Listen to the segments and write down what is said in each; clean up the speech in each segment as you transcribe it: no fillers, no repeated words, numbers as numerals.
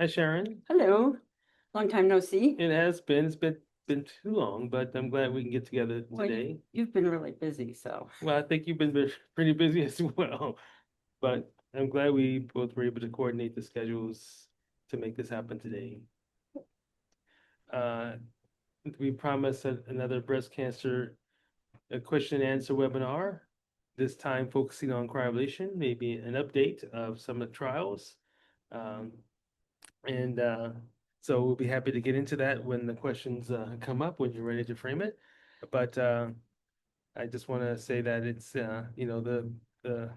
Hi, Sharon. Hello. Long time no see. It has been. It's been too long, but I'm glad we can get together Well, today. you've been really busy, so Well, I think you've been pretty busy as well, but I'm glad we both were able to coordinate the schedules to make this happen today. Uh, we promised another breast cancer question and answer webinar, this time focusing on cryoablation, maybe an update of some of the trials. Um, And so we'll be happy to get into that when the questions come up, when you're ready to frame it. But I just want to say that it's, the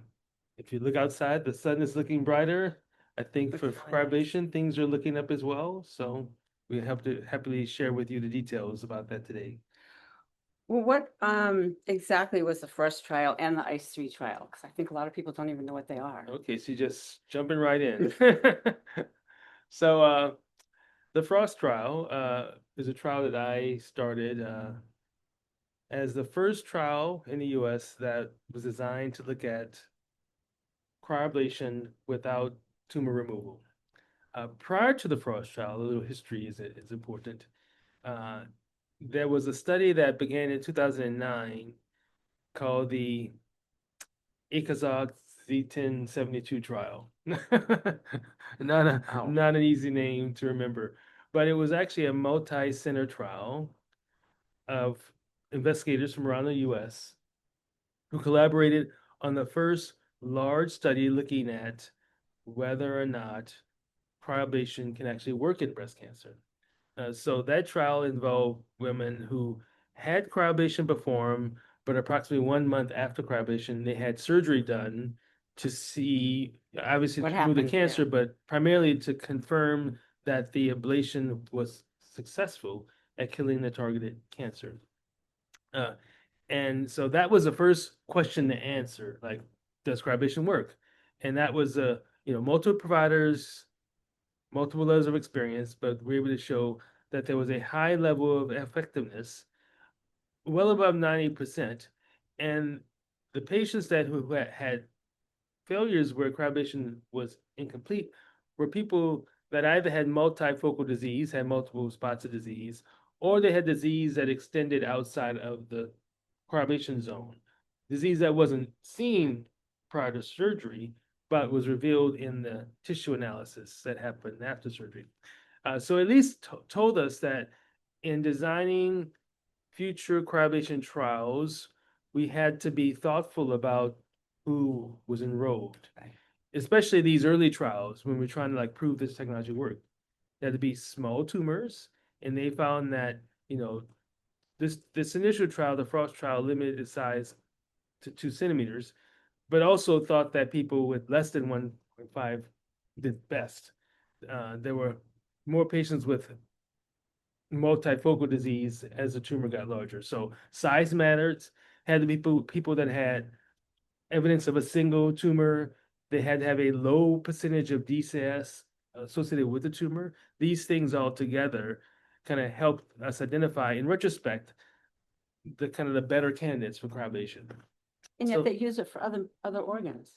if you look outside, the sun is looking brighter. I think which for is really nice. cryoablation, things are looking up as well. So we have to happily share with you the details about that today. Well, what exactly was the first trial and the ICE3 trial? Because I think a lot of people don't even know what they are. Okay, so you're just jumping right in. So the Frost trial is a trial that I started as the first trial in the US that was designed to look at cryoablation without tumor removal. Prior to the Frost trial, a little history is important. Uh, there was a study that began in 2009 called the Ikazog Z1072 trial. Oh, Not an easy name to remember, but it was actually a multi-center trial of investigators from around the US who collaborated on the first large study looking at whether or not cryoablation can actually work in breast cancer. So that trial involved women who had cryoablation performed, but approximately 1 month after cryoablation, they had surgery done to see, obviously what to remove the happened cancer, there? but primarily to confirm that the ablation was successful at killing the targeted cancer. Uh, and so that was the first question to answer, like, does cryoablation work? And that was multiple providers, multiple levels of experience, but we were able to show that there was a high level of effectiveness, well above 90%. And the patients who had failures where cryoablation was incomplete were people that either had multifocal disease, had multiple spots of disease, or they had disease that extended outside of the cryoablation zone, disease that wasn't seen prior to surgery, but was revealed in the tissue analysis that happened after surgery. So at least told us that in designing future cryoablation trials, we had to be thoughtful about who was enrolled, Right. especially these early trials when we're trying to like prove this technology worked. There had to be small tumors, and they found that this initial trial, the Frost trial, limited its size to 2 centimeters, but also thought that people with less than 1.5 did best. There were more patients with multifocal disease as the tumor got larger. So size mattered. Had to be people that had evidence of a single tumor. They had to have a low percentage of DCIS associated with the tumor. These things all together kind of helped us identify, in retrospect, the kind of the better candidates for cryoablation. And yet So they use it for other organs.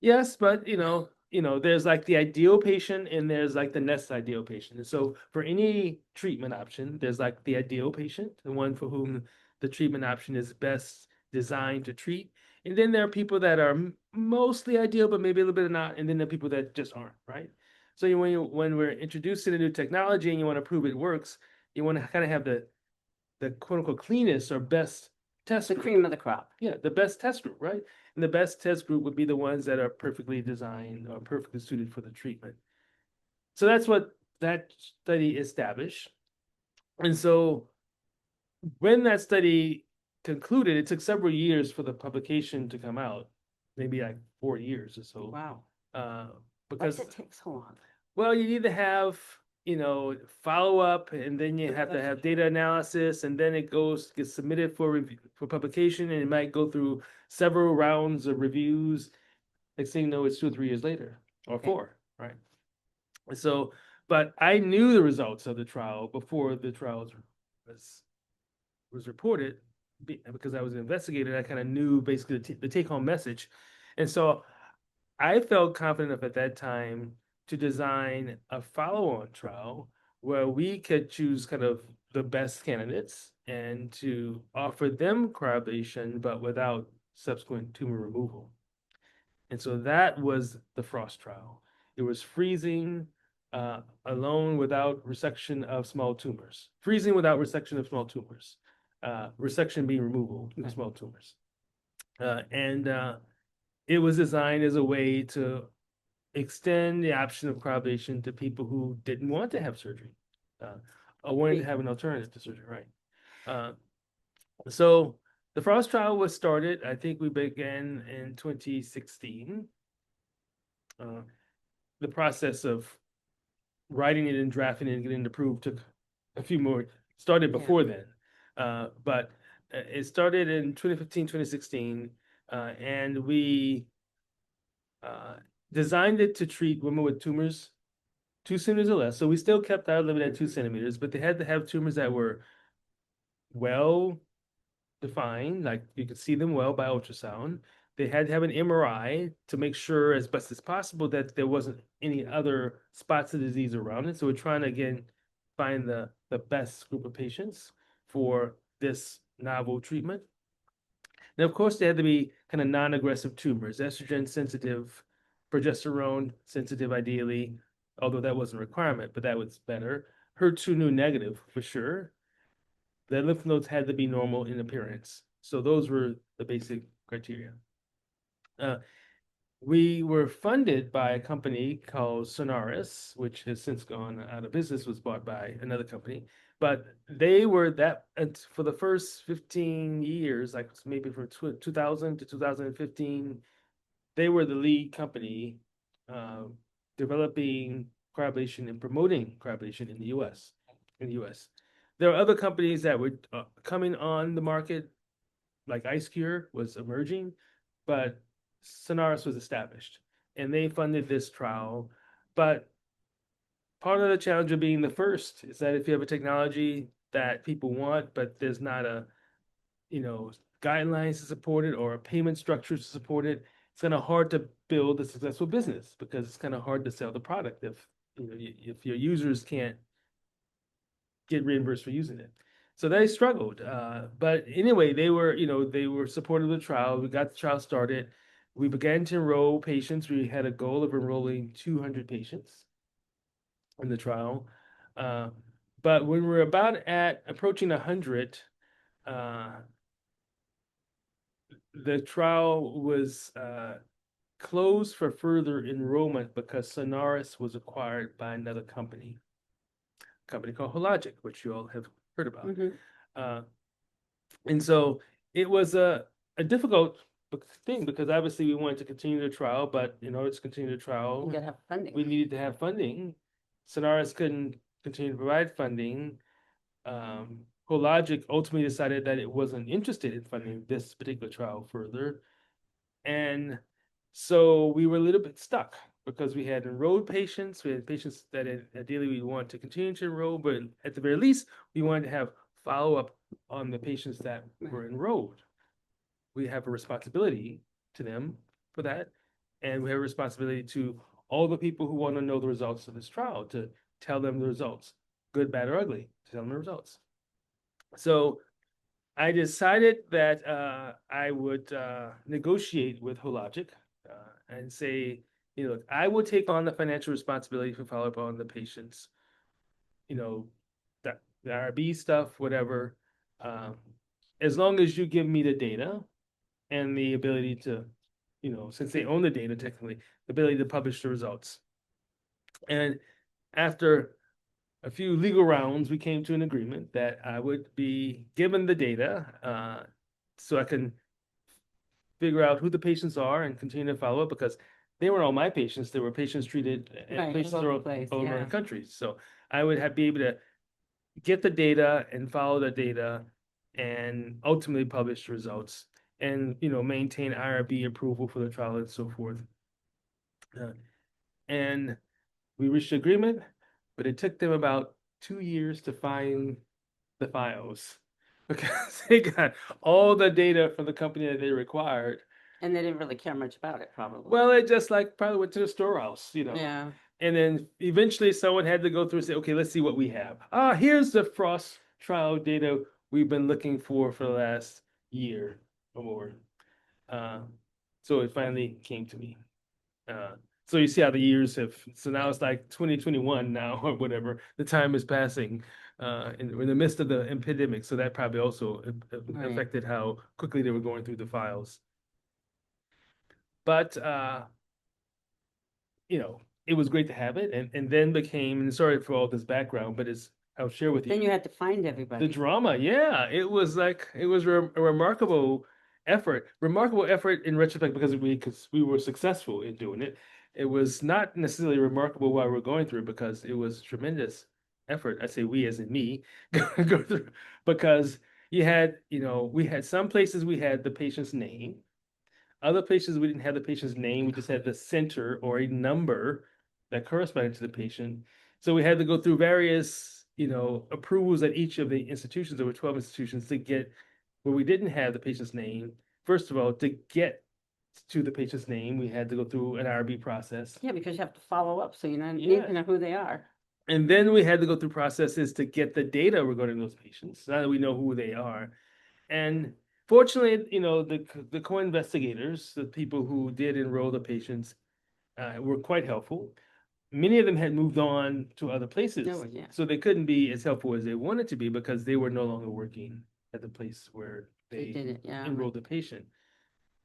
yes, but there's like the ideal patient and there's like the less ideal patient. And so for any treatment option, there's like the ideal patient, the one for whom the treatment option is best designed to treat. And then there are people that are mostly ideal, but maybe a little bit not. And then there are people that just aren't, right? So when we're introducing a new technology and you want to prove it works, you want to kind of have the quote unquote cleanest or best test The group. cream of the crop. Yeah, the best test group, right? And the best test group would be the ones that are perfectly designed or perfectly suited for the treatment. So that's what that study established. And so when that study concluded, it took several years for the publication to come out, maybe like 4 years or so. Wow. Uh, Why does because it take so long? Well, you need to have, follow up, and then you Yeah, have to that's for have sure. data analysis, and then gets submitted for review, for publication, and it might go through several rounds of reviews. Next thing you know, it's 2 or 3 years later, or Okay. four, right? And so, but I knew the results of the trial before the trial was was reported because I was an investigator. I kind of knew basically the take home message, and so I felt confident enough at that time to design a follow-on trial where we could choose kind of the best candidates and to offer them cryoablation, but without subsequent tumor removal. And so that was the Frost trial. It was freezing alone without resection of small tumors. Freezing without resection of small tumors. Resection being removal of small tumors. And it was designed as a way to extend the option of cryoablation to people who didn't want to have surgery, or wanted to have an alternative to surgery, right? So the Frost trial was started, I think we began in 2016. The process of writing it and drafting it and getting it approved took a few more, started before then. But it started in 2015, 2016, and we designed it to treat women with tumors 2 centimeters or less. So we still kept our limit at 2 centimeters, but they had to have tumors that were well defined, like you could see them well by ultrasound. They had to have an MRI to make sure as best as possible that there wasn't any other spots of disease around it. So we're trying to, again, find the best group of patients for this novel treatment. And of course, they had to be kind of non-aggressive tumors, estrogen sensitive, progesterone sensitive, ideally, although that wasn't a requirement, but that was better. HER2 negative for sure. The lymph nodes had to be normal in appearance. So those were the basic criteria. We were funded by a company called Sonaris, which has since gone out of business, was bought by another company. But they were that for the first 15 years, like maybe from 2000 to 2015, they were the lead company developing cryoablation and promoting cryoablation in the U.S. There are other companies that were coming on the market, like IceCure was emerging, but Sonaris was established, and they funded this trial. But part of the challenge of being the first is that if you have a technology that people want, but there's not a, guidelines to support it or a payment structure to support it, it's kind of hard to build a successful business because it's kind of hard to sell the product if your users can't get reimbursed for using it. So they struggled. But anyway, they were supportive of the trial. We got the trial started. We began to enroll patients. We had a goal of enrolling 200 patients in the trial. But when we're about at approaching 100, the trial was closed for further enrollment because Sonaris was acquired by another company called Hologic, which you all have heard about. And so it was a difficult thing because obviously we wanted to continue the trial, but in order to continue the trial, You gotta have funding. we needed to have funding. Sonaris couldn't continue to provide funding. Hologic ultimately decided that it wasn't interested in funding this particular trial further. And so we were a little bit stuck because we had enrolled patients. We had patients that ideally we want to continue to enroll, but at the very least, we wanted to have follow-up on the patients that were enrolled. We have a responsibility to them for that. And we have a responsibility to all the people who want to know the results of this trial, to tell them the results, good, bad, or ugly, to tell them the results. So I decided that I would negotiate with Hologic and say, I will take on the financial responsibility for follow-up on the patients, the RB stuff, whatever, as long as you give me the data and the ability to, since they own the data technically, the ability to publish the results. And after a few legal rounds, we came to an agreement that I would be given the data so I can figure out who the patients are and continue to follow up because they weren't all my patients. There were patients treated at places all over the country. So I would be able to get the data and follow the data and ultimately publish the results and, maintain IRB approval for the trial and so forth. And we reached agreement, but it took them about 2 years to find the files because they got all the data from the company that they required. And they didn't really care much about it, probably. Well, it just probably went to the storehouse, Yeah. And then eventually someone had to go through and say, okay, let's see what we have. Ah, here's the Frost trial data we've been looking for the last year or more. Uh, so it finally came to me. Uh, so you see how the years have, so now it's like 2021 now or whatever. The time is passing in the midst of the epidemic. So that probably also Right. affected how quickly they were going through the files. But you know, it was great to have it, and then became, and sorry for all this background, but it's I'll share with Then you you had to find the everybody. drama. Yeah, it was like it was a remarkable effort in retrospect because we were successful in doing it. It was not necessarily remarkable while we were going through it because it was tremendous effort. I say we as in me go through because we had some places we had the patient's name. Other places, we didn't have the patient's name. We just had the center or a number that corresponded to the patient. So we had to go through various, approvals at each of the institutions. There were 12 institutions to get where we didn't have the patient's name. First of all, to get to the patient's name, we had to go through an IRB process. Yeah, because you have to follow up, so you need Yeah. to know who they are. And then we had to go through processes to get the data regarding those patients. Now that we know who they are, and fortunately, the co-investigators, the people who did enroll the patients, were quite helpful. Many of them had moved on to other places, No, yeah. so they couldn't be as helpful as they wanted to be because they were no longer working at the place where They they did it, yeah. enrolled the patient.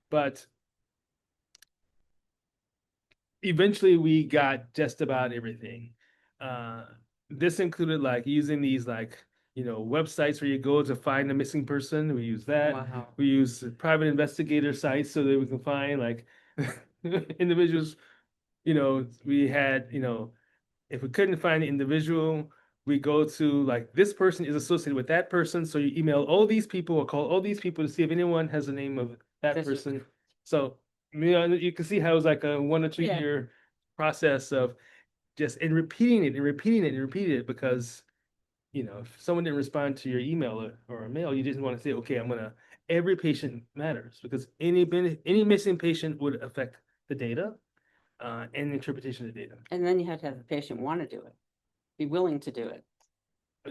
But eventually, we got just about everything. Uh, this included like using these websites where you go to find a missing person. We use that. Wow. We use private investigator sites so that we can find individuals. We had, if we couldn't find the individual, we go to like this person is associated with that person. So you email all these people or call all these people to see if anyone has the name of that That's person. So you can see how it was like a 1 or 2 Yeah. year process of just and repeating it and repeating it and repeating it because if someone didn't respond to your email or a mail, you didn't want to say, okay, every patient matters because any missing patient would affect the data and the interpretation of the data. And then you have to have the patient want to do it, be willing to do it,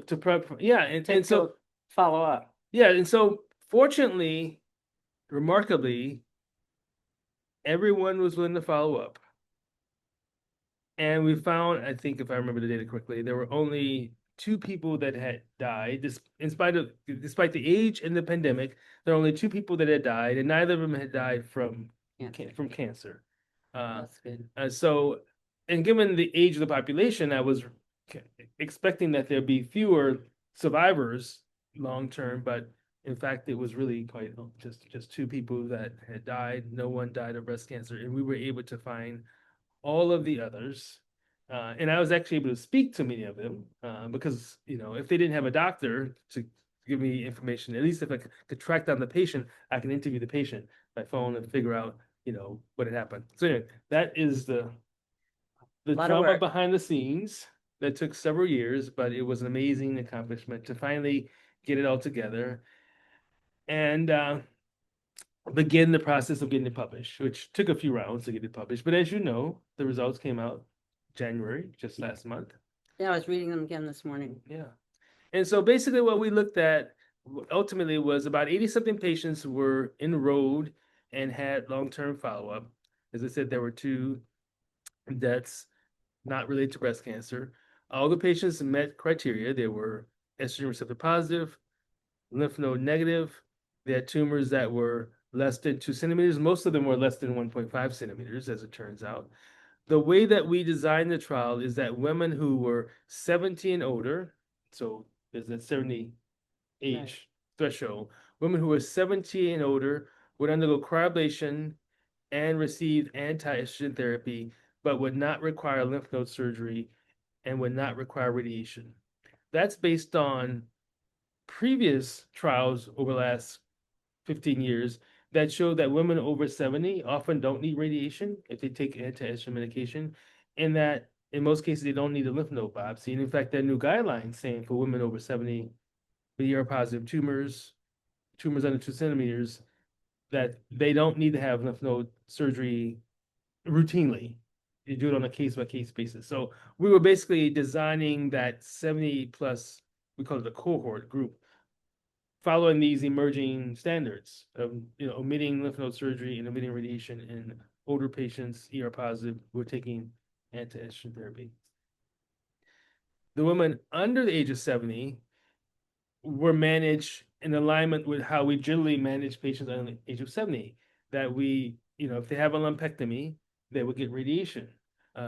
To prep, yeah, and so go follow up. yeah, and so fortunately, remarkably, everyone was willing to follow up. And we found, I think if I remember the data correctly, there were only two people that had died. Despite the age and the pandemic, there were only two people that had died, and neither of them had died from cancer. That's good. And given the age of the population, I was expecting that there'd be fewer survivors long term, but in fact, it was really quite just two people that had died. No one died of breast cancer, and we were able to find all of the others. And I was actually able to speak to many of them because, if they didn't have a doctor to give me information, at least if I could track down the patient, I can interview the patient by phone and figure out, what had happened. So anyway, that is the Lot of drama work. behind the scenes that took several years, but it was an amazing accomplishment to finally get it all together and begin the process of getting it published, which took a few rounds to get it published. But as you know, the results came out January, just last month. Yeah, I was reading them again this morning. Yeah. And so basically what we looked at ultimately was about 80 something patients were enrolled and had long-term follow-up. As I said, there were two deaths not related to breast cancer. All the patients met criteria. They were estrogen receptor positive, lymph node negative. They had tumors that were less than 2 centimeters. Most of them were less than 1.5 centimeters, as it turns out. The way that we designed the trial is that women who were 70 and older, so there's that 70 age threshold, women who were 70 and older would undergo cryoablation and receive anti-estrogen therapy, but would not require lymph node surgery and would not require radiation. That's based on previous trials over the last 15 years that show that women over 70 often don't need radiation if they take anti-estrogen medication, and that in most cases they don't need a lymph node biopsy. And in fact, there are new guidelines saying for women over 70 with ER-positive tumors under 2 centimeters, that they don't need to have lymph node surgery routinely. you do it on a case by case basis. So we were basically designing that 70 plus, we call it the cohort group, following these emerging standards of, omitting lymph node surgery and omitting radiation in older patients, ER positive, who are taking anti-estrogen therapy. The women under the age of 70 were managed in alignment with how we generally manage patients under the age of 70. That we, if they have a lumpectomy, they would get radiation.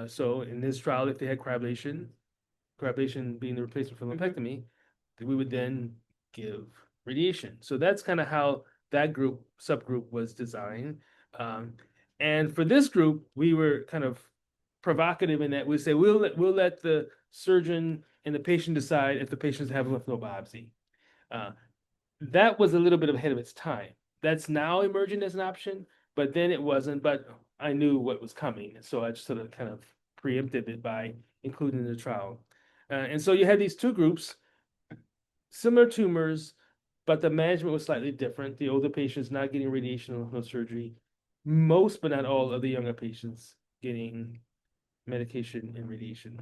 So in this trial, if they had cryoablation being the replacement for lumpectomy, we would then give radiation. So that's kind of how that subgroup was designed. And for this group, we were kind of provocative in that we say we'll let the surgeon and the patient decide if the patients have a lymph node biopsy. That was a little bit ahead of its time. That's now emerging as an option, but then it wasn't. But I knew what was coming, so I just sort of kind of preempted it by including in the trial. And so you had these two groups, similar tumors, but the management was slightly different. The older patients not getting radiation or lymph node surgery, most but not all of the younger patients getting medication and radiation.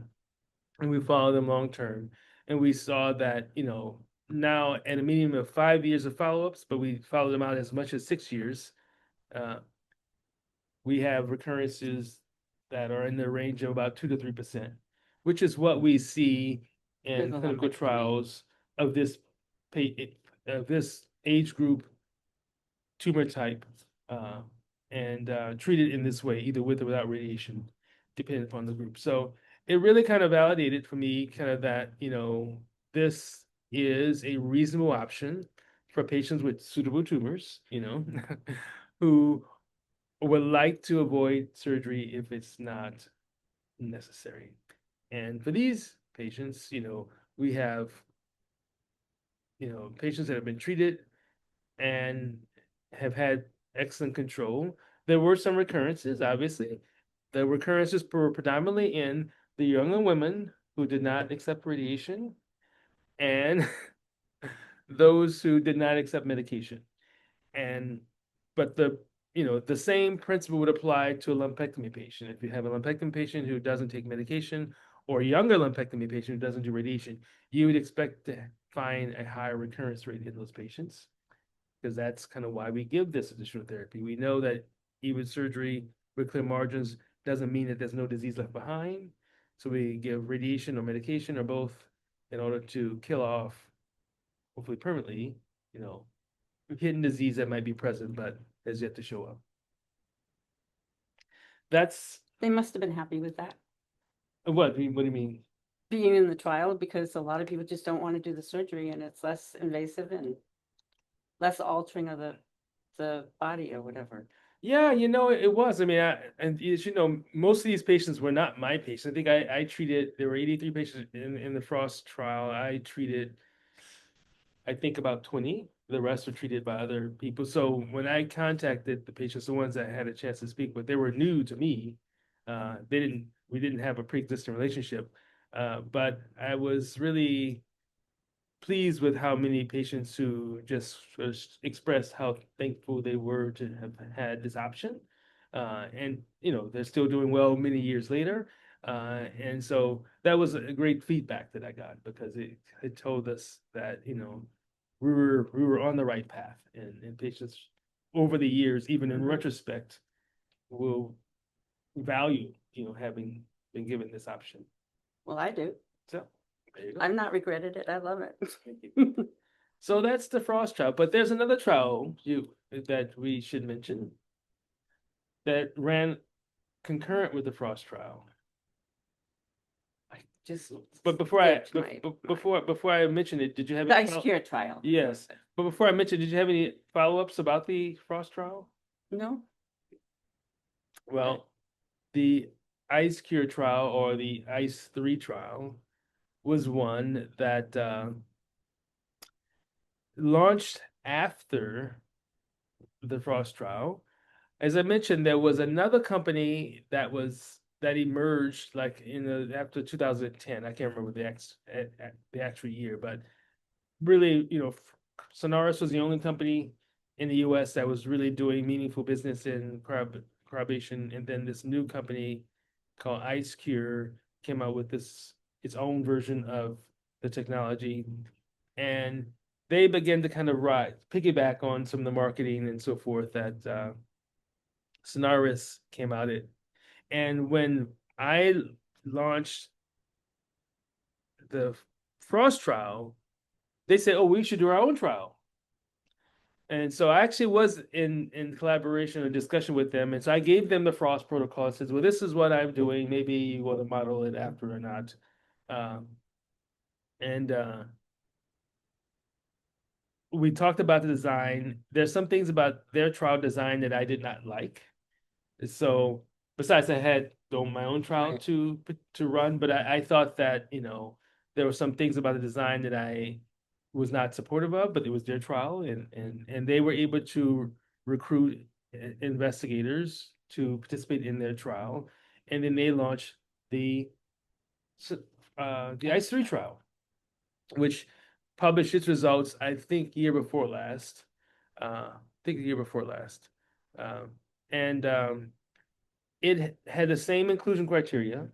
And we followed them long term. And we saw that, now at a minimum of 5 years of follow-ups, but we followed them out as much as 6 years. We have recurrences that are in the range of about 2 to 3%, which is what we see in With a clinical lumpectomy. trials of this of this age group tumor type, and treated in this way, either with or without radiation, depending upon the group. So it really kind of validated for me kind of that, this is a reasonable option for patients with suitable tumors, who would like to avoid surgery if it's not necessary. And for these patients, we have, patients that have been treated and have had excellent control. There were some recurrences, obviously. The recurrences were predominantly in the younger women who did not accept radiation and those who did not accept medication. And but the same principle would apply to a lumpectomy patient. If you have a lumpectomy patient who doesn't take medication or a younger lumpectomy patient who doesn't do radiation, you would expect to find a higher recurrence rate in those patients, because that's kind of why we give this additional therapy. We know that even surgery with clear margins doesn't mean that there's no disease left behind. So we give radiation or medication or both in order to kill off, hopefully permanently, hidden disease that might be present but has yet to show up. That's They must have been happy with that, what do you mean? being in the trial, because a lot of people just don't want to do the surgery and it's less invasive and less altering of the body or whatever. Yeah, it was. I mean, and as you know, most of these patients were not my patients. I think I treated, there were 83 patients in the Frost trial. I treated, I think, about 20. The rest were treated by other people. So when I contacted the patients, the ones that I had a chance to speak with, they were new to me. We didn't have a pre-existing relationship. But I was really pleased with how many patients who just expressed how thankful they were to have had this option. And they're still doing well many years later. And so that was a great feedback that I got, because it told us that, we were on the right path, and patients over the years, even in retrospect, will value, having been given this option. Well, I do. So there you go. I've not regretted it. I love Thank it. you. So that's the Frost trial, but there's another trial that we should mention that ran concurrent with the Frost trial. I just. But before I skipped my- before I mention it, did you have The any ICE3 trial. Yes, but before I mention, did you have any follow-ups about the Frost trial? No, Well, the ICE3 trial, or the ICE3 trial, was one that launched after the Frost trial. As I mentioned, there was another company that emerged like after 2010. I can't remember the actual year, but really, Sonaris was the only company in the US that was really doing meaningful business in cryobation, and then this new company called IceCure came out with its own version of the technology, and they began to kind of piggyback on some of the marketing and so forth that Sonaris came out it. And when I launched the Frost trial, they said, "Oh, we should do our own trial." And so I actually was in collaboration or discussion with them. And so I gave them the Frost protocol and says, well, this is what I'm doing. Maybe you want to model it after or not. Um, and we talked about the design. There's some things about their trial design that I did not like. So besides I had my own trial Right. to run, but I thought that, there were some things about the design that I was not supportive of, but it was their trial and they were able to recruit investigators to participate in their trial. And then they launched the the ICE3 trial, which published its results, I think, year before last. I think the year before last. Um, and it had the same inclusion criteria.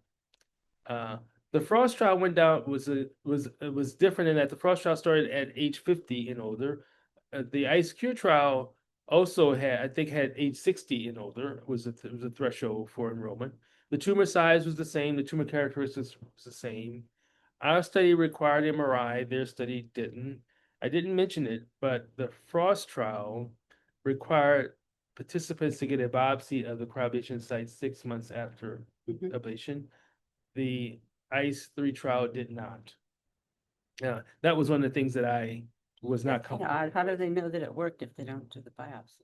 Uh, the Frost trial went down was different in that the Frost trial started at age 50 and older. The Ice Cure trial also had, I think, had age 60 and older was a threshold for enrollment. The tumor size was the same. The tumor characteristics was the same. Our study required MRI. Their study didn't. I didn't mention it, but the Frost trial required participants to get a biopsy of the cryoablation site 6 months after Mhm. ablation. The ICE3 trial did not. That was one of the things that I was not Kind of comfortable odd. How do with. they know that it worked if they don't do the biopsy?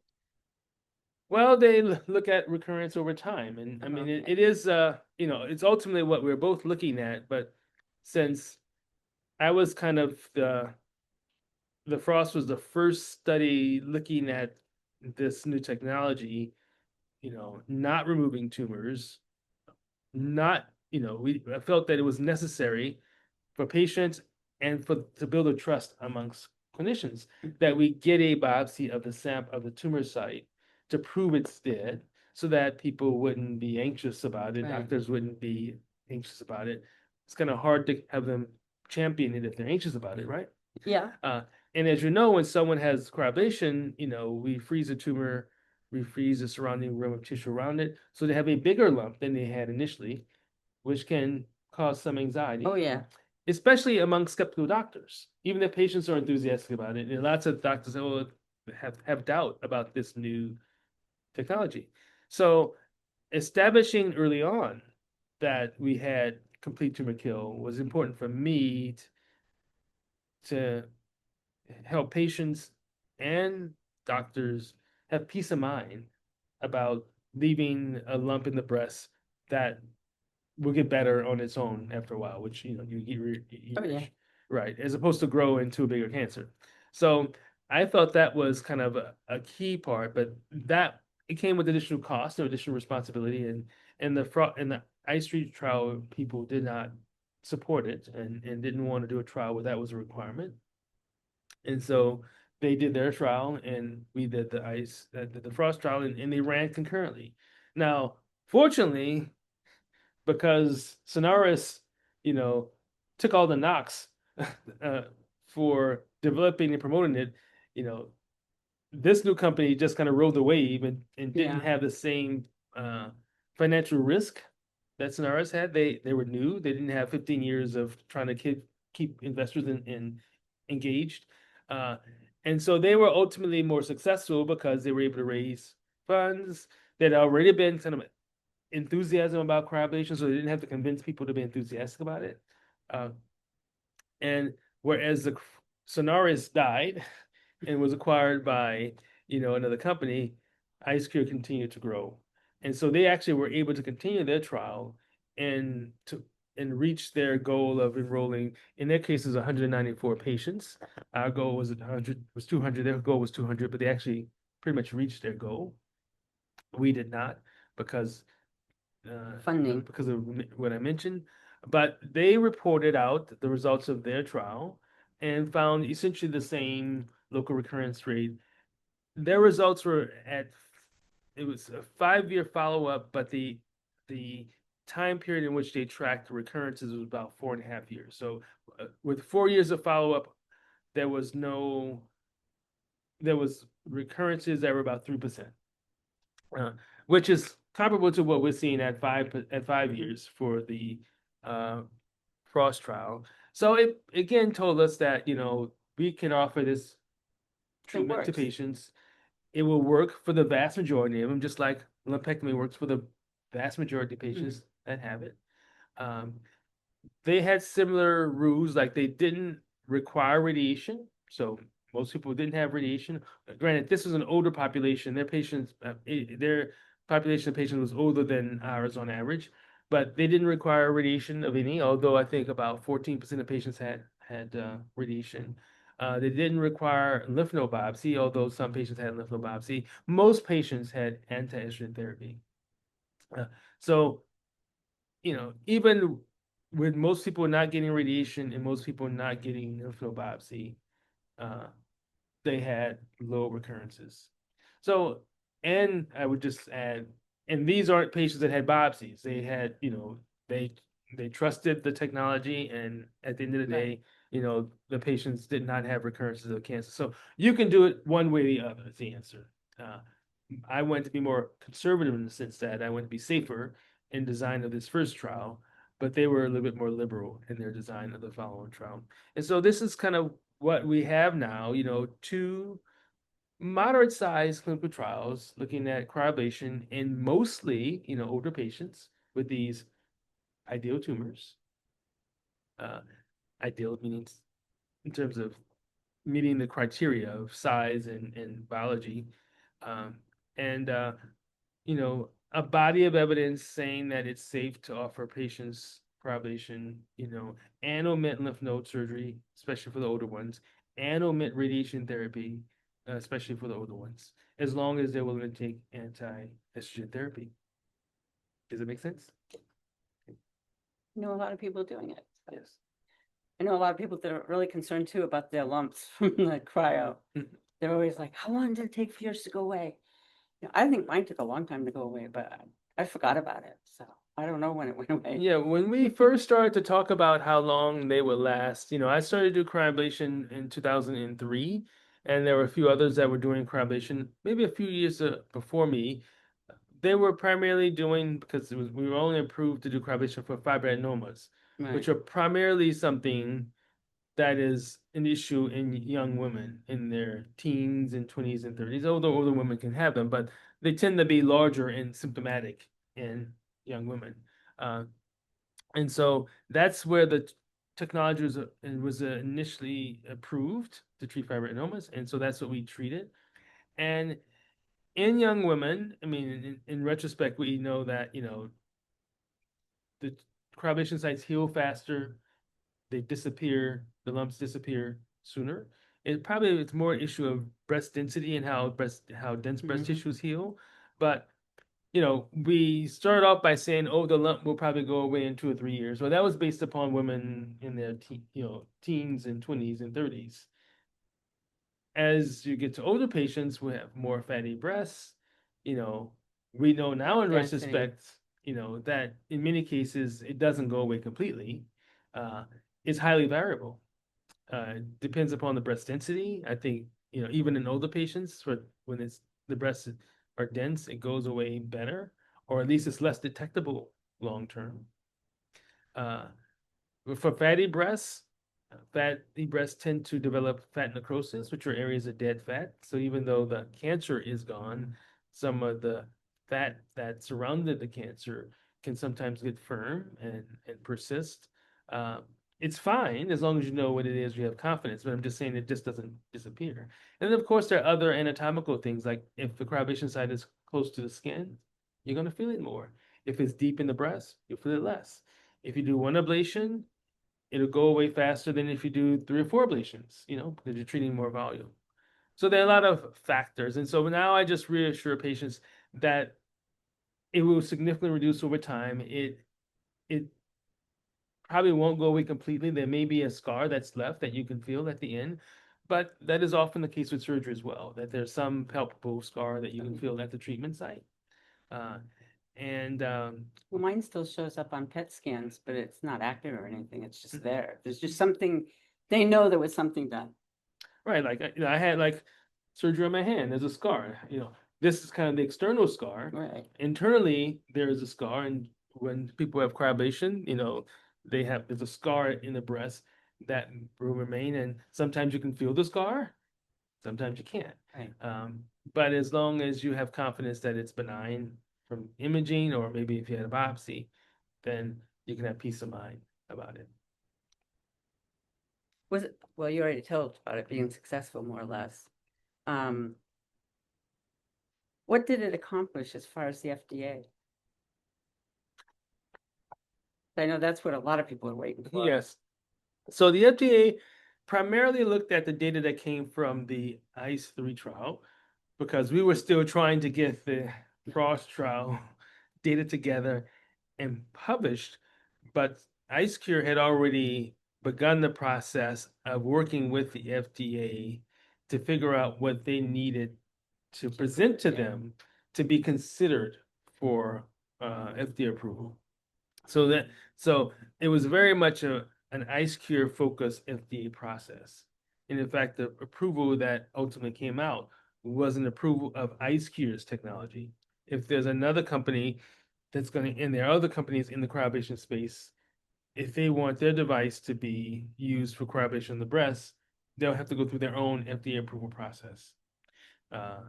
Well, they look at recurrence over time, and I Oh, mean okay. it is it's ultimately what we're both looking at, but since I was kind of the Frost was the first study looking at this new technology, not removing tumors, not, I felt that it was necessary for patients and for to build a trust amongst clinicians that we get a biopsy of the sample of the tumor site to prove it's dead so that people wouldn't be anxious about it, Right. doctors wouldn't be anxious about it. It's kind of hard to have them champion it if they're anxious about it, right? Yeah. Uh, and as you know, when someone has cryoablation, we freeze the tumor, we freeze the surrounding rim of tissue around it, so they have a bigger lump than they had initially, which can cause some Oh, anxiety, yeah. especially among skeptical doctors. Even if patients are enthusiastic about it, and lots of doctors have doubt about this new technology. So establishing early on that we had complete tumor kill was important for me to help patients and doctors have peace of mind about leaving a lump in the breast that will get better on its own after a while, which Oh, yeah. right, as opposed to grow into a bigger cancer. So I thought that was kind of a key part, but that it came with additional cost and additional responsibility, and the ICE3 trial people did not support it and didn't want to do a trial where that was a requirement. And so they did their trial and we did the Frost trial and they ran concurrently. Now, fortunately, because Sonaris, you know, took all the knocks uh, for developing and promoting it, you know, this new company just kind of rode the wave and didn't Yeah. have the same financial risk that Sonaris had. They were new. They didn't have 15 years of trying to keep investors engaged. Uh, and so they were ultimately more successful because they were able to raise funds. There'd already been kind of enthusiasm about cryoablation, so they didn't have to convince people to be enthusiastic about it. Uh, and whereas the Sonaris died and was acquired by, another company, IceCure continued to grow. And so they actually were able to continue their trial and to and reach their goal of enrolling, in their cases, 194 patients. Our goal was 100, was 200. Their goal was 200, but they actually pretty much reached their goal. We did not because Funding. because of what I mentioned, but they reported out the results of their trial and found essentially the same local recurrence rate. Their results were it was a 5-year follow-up, but the time period in which they tracked recurrences was about 4.5 years. So with 4 years of follow-up, there was no, there was recurrences that were about 3%, uh, which is comparable to what we're seeing at 5 years for the uh, Frost trial. So it again told us that, we can offer this It treatment to works. patients. It will work for the vast majority of them, just like lumpectomy works for the vast majority of patients that have it. Um, they had similar rules, like they didn't require radiation. So most people didn't have radiation. Granted, this was an older population. Their population of patients was older than ours on average, but they didn't require radiation of any, although I think about 14% of patients had radiation. They didn't require lymph node biopsy, although some patients had lymph node biopsy. Most patients had anti-estrogen therapy. Uh, so even with most people not getting radiation and most people not getting lymph node biopsy, uh, they had low recurrences. So, and I would just add, and these aren't patients that had biopsies. They had, they they trusted the technology, and at the end of the Right. day, the patients did not have recurrences of cancer. So you can do it one way or the other, is the answer. Uh, I went to be more conservative in the sense that I went to be safer in design of this first trial, but they were a little bit more liberal in their design of the following trial. And so this is kind of what we have now, two moderate sized clinical trials looking at cryoablation in mostly, older patients with these ideal tumors. Uh, Ideal meaning in terms of meeting the criteria of size and biology. Um, and a body of evidence saying that it's safe to offer patients cryoablation, and omit lymph node surgery, especially for the older ones, and omit radiation therapy, especially for the older ones, as long as they're willing to take anti-estrogen therapy. Does it make sense? I know a lot of people doing it. So. Yes. I know a lot of people that are really concerned too about their lumps from the cryo. Mhm. They're always like, how long did it take for yours to go away? I think mine took a long time to go away, but I forgot about it. So I don't know when it went away. Yeah, when we first started to talk about how long they would last, I started to do cryoablation in 2003, and there were a few others that were doing cryoablation maybe a few years before me. They were primarily doing, because we were only approved to do cryoablation for fibroadenomas, which Right. are primarily something that is an issue in young women in their teens and 20s and 30s. Although older women can have them, but they tend to be larger and symptomatic in young women. Uh, and so that's where the technology was initially approved to treat fibroadenomas. And so that's what we treated. And in young women, I mean, in retrospect, we know that, the cryoablation sites heal faster, they disappear, the lumps disappear sooner. It's more an issue of breast density and how dense breast Hmm. tissues heal. But we started off by saying, oh, the lump will probably go away in 2 or 3 years. Well, that was based upon women in their teens and 20s and 30s. As you get to older patients who have more fatty breasts, you know, we know now in Density. retrospect, that in many cases it doesn't go away completely. Uh, it's highly variable. Depends upon the breast density. I think, even in older patients, when the breasts are dense, it goes away better, or at least it's less detectable long term. Uh, for fatty breasts tend to develop fat necrosis, which are areas of dead fat. So even though the cancer is gone, some of the fat that surrounded the cancer can sometimes get firm and persist. Uh, it's fine as long as you know what it is, you have confidence, but I'm just saying it just doesn't disappear. And then, of course, there are other anatomical things, like if the cryovation site is close to the skin, you're going to feel it more. If it's deep in the breast, you'll feel it less. If you do one ablation, it'll go away faster than if you do 3 or 4 ablations, because you're treating more volume. So there are a lot of factors. And so now I just reassure patients that it will significantly reduce over time. It probably won't go away completely. There may be a scar that's left that you can feel at the end, but that is often the case with surgery as well, that there's some palpable scar that you can feel at the treatment site. Uh, And Well, mine still shows up on PET scans, but it's not active or anything. It's just Mm-hmm. there. There's just something, they know there was something done. right, like I had like surgery on my hand. There's a scar. This is kind of the external scar. Right. Internally, there is a scar, and when people have cryoablation, there's a scar in the breast that will remain, and sometimes you can feel the scar, sometimes you can't. Right. But as long as you have confidence that it's benign from imaging, or maybe if you had a biopsy, then you can have peace of mind about it. Was it, well, you already told about it being successful, more or less. Um, what did it accomplish as far as the FDA? I know that's what a lot of people are waiting for. Yes. So the FDA primarily looked at the data that came from the ICE3 trial because we were still trying to get the Frost trial data together and published, but IceCure had already begun the process of working with the FDA to figure out what they needed to present to them to be considered for FDA approval. So it was very much an IceCure focused FDA process. And in fact, the approval that ultimately came out was an approval of IceCure's technology. If there's another company that's going to, and there are other companies in the cryoablation space, if they want their device to be used for cryoablation of the breast, they'll have to go through their own FDA approval process. Uh,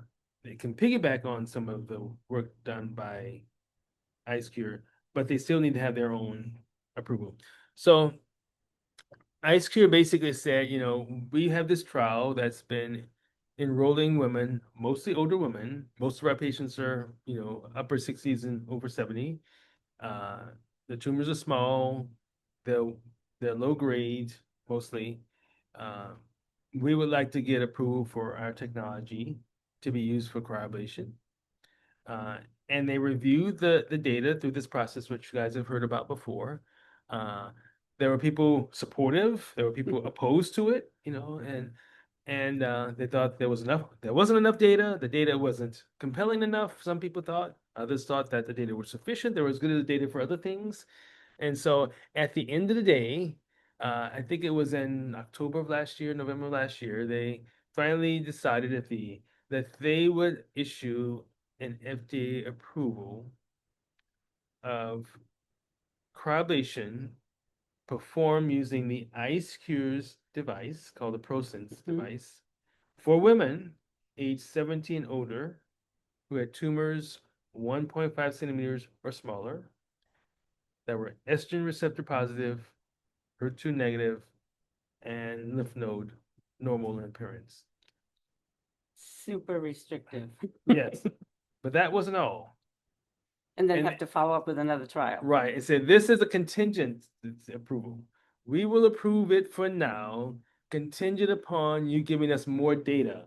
they can piggyback on some of the work done by IceCure, but they still need to have their own approval. So IceCure basically said, we have this trial that's been enrolling women, mostly older women. Most of our patients are, upper 60s and over 70. Uh, the tumors are small. They're they're low grade mostly. Uh, we would like to get approval for our technology to be used for cryoablation. Uh, and they reviewed the data through this process, which you guys have heard about before. Uh, there were people supportive, there were people opposed to it, and they thought there wasn't enough data. The data wasn't compelling enough, some people thought. Others thought that the data was sufficient. There was good as the data for other things. And so at the end of the day, I think it was in October of last year, November of last year, they finally decided that they would issue an FDA approval of cryoablation performed using the IceCure's device called the ProSense device for women aged 70 and older who had tumors 1.5 centimeters or smaller that were estrogen receptor positive, HER2 negative, and lymph node normal in appearance. Super restrictive. Yes, but that wasn't all. And then And have to follow up with another trial. right, it said this is a contingent approval. We will approve it for now, contingent upon you giving us more data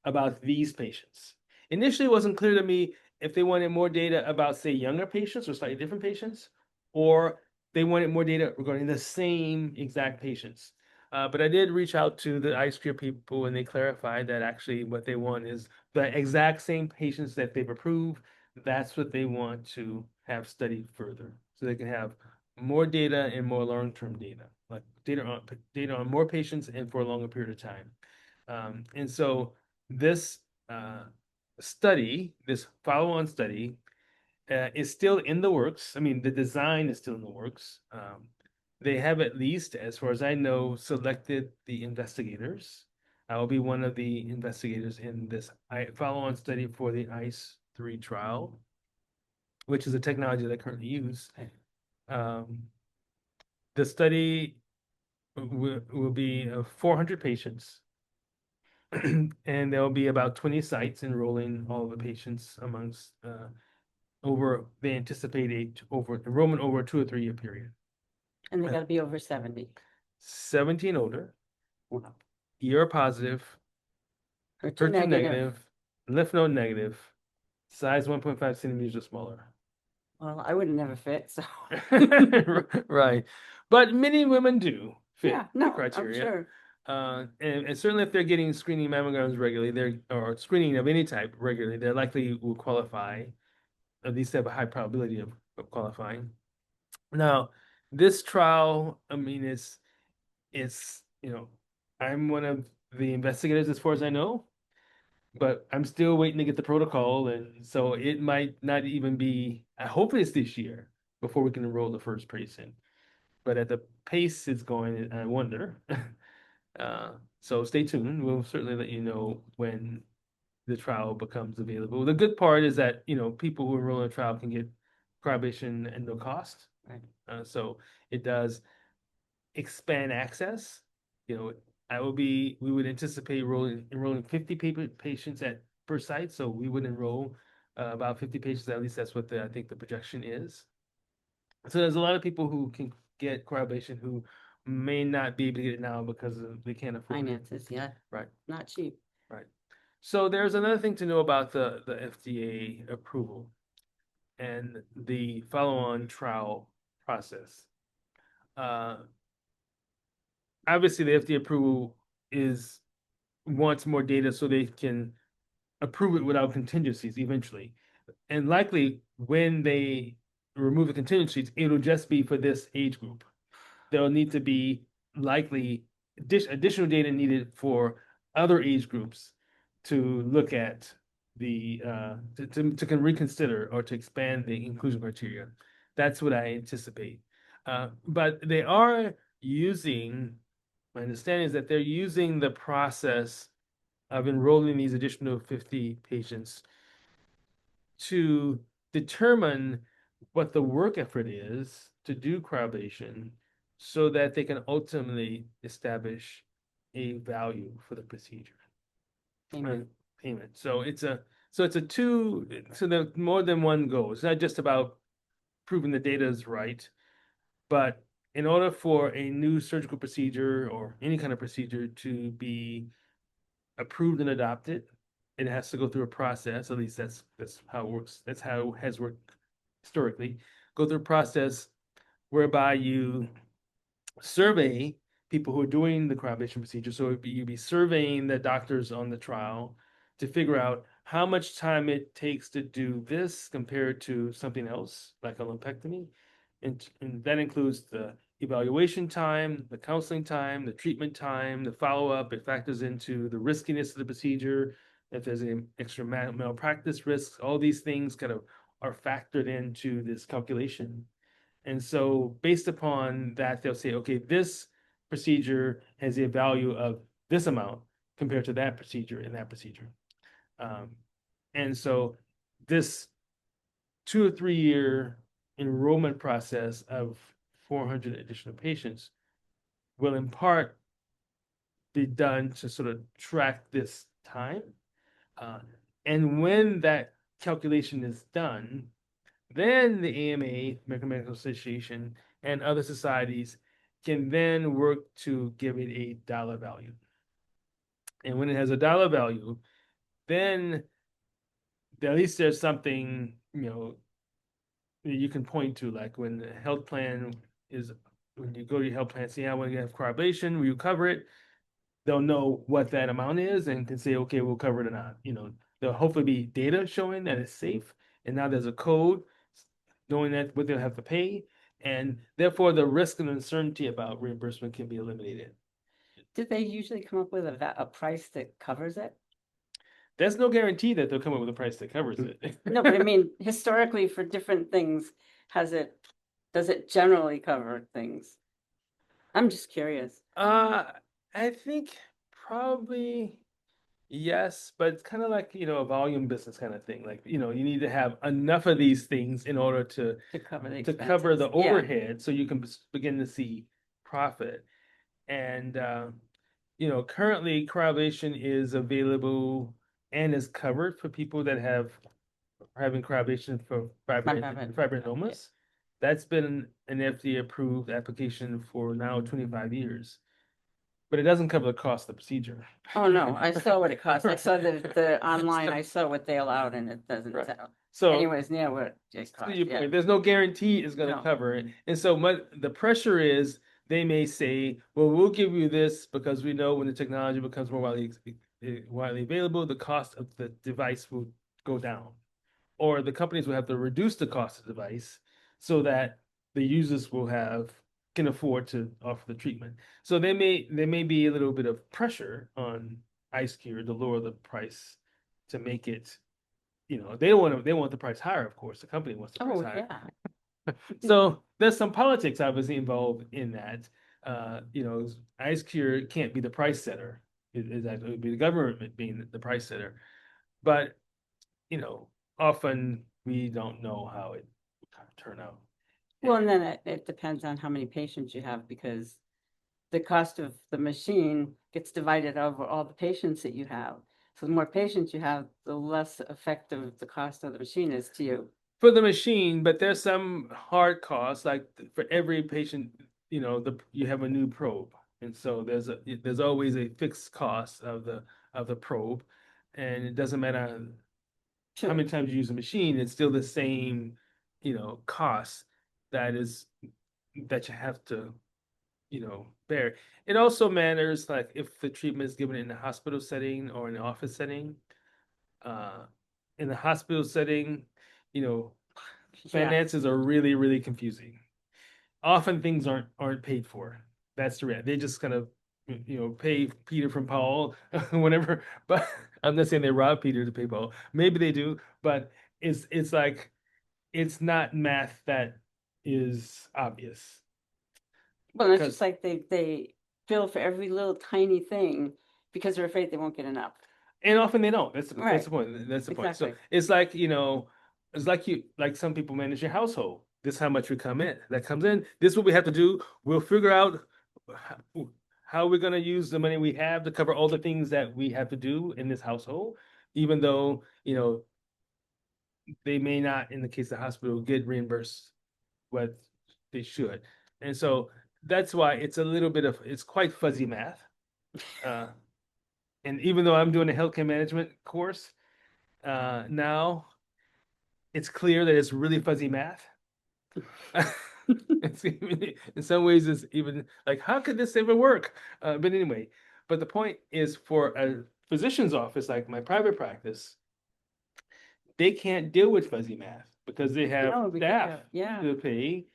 about these patients. Initially, it wasn't clear to me if they wanted more data about, say, younger patients or slightly different patients, or they wanted more data regarding the same exact patients. But I did reach out to the IceCure people, and they clarified that actually what they want is the exact same patients that they've approved. That's what they want to have studied further, so they can have more data and more long-term data, like data on more patients and for a longer period of time. And so this this follow-on study, is still in the works. I mean, the design is still in the works. They have, at least, as far as I know, selected the investigators. I will be one of the investigators in this follow-on study for the ICE3 trial, which is a technology that I currently use. Um, the study will be 400 patients, and there will be about 20 sites enrolling all the patients amongst they anticipate enrollment over a 2 or 3 year period. And they gotta be over 70. 17 older, Wow. ER positive, HER2 HER2 negative. negative, lymph node negative, size 1.5 centimeters or smaller. Well, I would have never fit, so. Right. But many women do fit Yeah, the no, I'm criteria. sure. And certainly if they're getting screening mammograms regularly, or screening of any type regularly, they likely will qualify. at least have a high probability of qualifying. Now, this trial, I mean, it's, I'm one of the investigators as far as I know, but I'm still waiting to get the protocol, and so it might not even be, I hope it's this year before we can enroll the first patient. But at the pace it's going, I wonder. So stay tuned. We'll certainly let you know when the trial becomes available. The good part is that, people who enroll in the trial can get cryoablation at no cost. Right. So it does expand access. You know, we would anticipate enrolling 50 patients at per site. So we would enroll about 50 patients. At least that's what I think the projection is. So there's a lot of people who can get cryoablation who may not be able to get it now because they can't afford it. Finances, yeah, Right, not cheap. right. So there's another thing to know about the FDA approval and the follow-on trial process. Uh, Obviously, the FDA approval is wants more data so they can approve it without contingencies eventually. And likely, when they remove the contingencies, it'll just be for this age group. There'll need to be likely additional data needed for other age groups to look at to can reconsider or to expand the inclusion criteria. That's what I anticipate. But they are using, my understanding is that they're using the process of enrolling these additional 50 patients to determine what the work effort is to do cryoablation so that they can ultimately establish a value for the procedure. Payment. Payment. So it's a the more than one goal. It's not just about proving the data is right, but in order for a new surgical procedure or any kind of procedure to be approved and adopted, it has to go through a process. At least that's how it works. That's how it has worked historically. Go through a process whereby you survey people who are doing the cryoablation procedure. So you'd be surveying the doctors on the trial to figure out how much time it takes to do this compared to something else, like a lumpectomy. And that includes the evaluation time, the counseling time, the treatment time, the follow-up. It factors into the riskiness of the procedure, if there's any extra malpractice risks, all these things kind of are factored into this calculation. And so based upon that, they'll say, okay, this procedure has a value of this amount compared to that procedure and that procedure. Um, and so this 2 or 3 year enrollment process of 400 additional patients will in part be done to sort of track this time. Uh, and when that calculation is done, then the AMA, American Medical Association, and other societies can then work to give it a dollar value. And when it has a dollar value, then at least there's something, you can point to, like when the health plan is, when you go to your health plan, say, I want to have cryoablation, will you cover it? They'll know what that amount is and can say, okay, we'll cover it or not. There'll hopefully be data showing that it's safe. And now there's a code knowing that what they'll have to pay. And therefore, the risk and uncertainty about reimbursement can be eliminated. Did they usually come up with a price that covers it? There's no guarantee that they'll come up with a price that covers it. No, but I mean, historically for different things, does it generally cover things? I'm just curious. I think probably yes, but it's kind of like, a volume business kind of thing. Like, you need to have enough of these things in order to cover the cover the expenses. Yeah. overhead so you can begin to see profit. And currently cryoablation is available and is covered for people that are having cryoablation for fibrinoma. That's been an FDA approved application for now 25 years. But it doesn't cover the cost of the procedure. Oh, no, I saw what it cost. I saw the online, I saw what they allowed and it doesn't Right. sound So anyways near what it to cost. your Yeah. point, there's no guarantee it's going to No. cover it. And so the pressure is they may say, well, we'll give you this because we know when the technology becomes more widely available, the cost of the device will go down. or the companies will have to reduce the cost of the device so that the users can afford to offer the treatment. So there may be a little bit of pressure on IceCure to lower the price to make it, they want the price higher, of course. The company wants the price Oh, higher. yeah. So there's some politics obviously involved in that. IceCure can't be the price setter. It would be the government being the price setter. But, you know, often we don't know how it would kind of turn out. Well, and then it depends on how many patients you have, because the cost of the machine gets divided over all the patients that you have. So the more patients you have, the less effective the cost of the machine is to you. For the machine, but there's some hard costs, like for every patient, you have a new probe. And so there's always a fixed cost of the probe. And it doesn't matter how Sure. many times you use a machine, it's still the same, cost that is that you have to, bear. It also matters like if the treatment is given in a hospital setting or in an office setting. Uh, in the hospital setting, you know, Yeah. finances are really, really confusing. Often things aren't paid for. That's the reality. They just kind of pay Peter from Paul, whatever. But I'm not saying they rob Peter to pay Paul. Maybe they do, but it's like it's not math that is obvious Well, it's just because like they bill for every little tiny thing because they're afraid they won't get enough. and often they don't. That's Right. the point. That's the point. So Exactly. it's like, it's like some people manage your household. This is how much we come in. That comes in. This is what we have to do. We'll figure out how we're going to use the money we have to cover all the things that we have to do in this household, even though, they may not, in the case of the hospital, get reimbursed what they should. And so that's why it's quite fuzzy math. Uh, and even though I'm doing a healthcare management course, now it's clear that it's really fuzzy math. In some ways, it's even like, how could this ever work? But anyway, but the point is for a physician's office, like my private practice, they can't deal with fuzzy math because they have No, because staff yeah. to pay,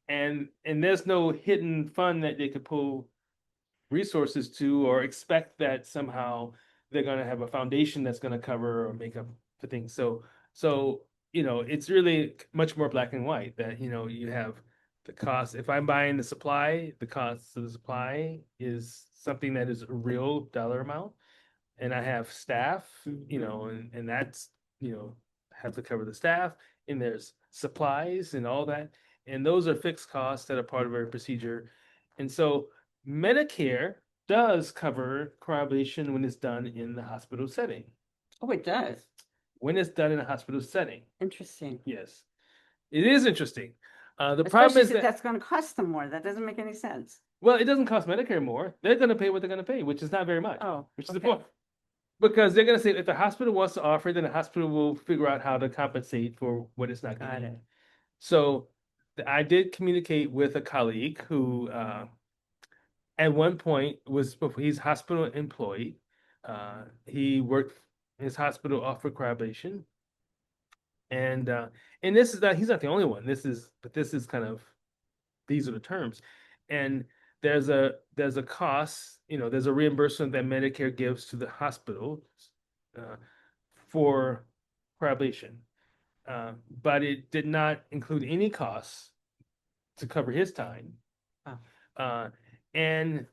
and there's no hidden fund that they could pull resources to or expect that somehow they're going to have a foundation that's going to cover or make up for things. So, it's really much more black and white that, you have the cost. If I'm buying the supply, the cost of the supply is something that is a real dollar amount. And I have staff, and that's, have to cover the staff, and there's supplies and all that. And those are fixed costs that are part of every procedure. And so Medicare does cover cryoablation when it's done in the hospital setting. Oh, it does. When it's done in a hospital setting, Interesting. yes, it is interesting. The problem Especially is since that, that's going to cost them more. That doesn't make any sense. well, it doesn't cost Medicare more. They're going to pay what they're going to pay, which is not very much, Oh, which is the okay. point. Because they're going to say if the hospital wants to offer it, then the hospital will figure out how to compensate for what it's not Got getting. it. So I did communicate with a colleague who, at one point, he's hospital employed. He worked his hospital offered cryoablation, and this is not he's not the only one. This is kind of these are the terms, and there's a cost. There's a reimbursement that Medicare gives to the hospital uh, for cryoablation, but it did not include any costs to cover his time, Wow. uh, and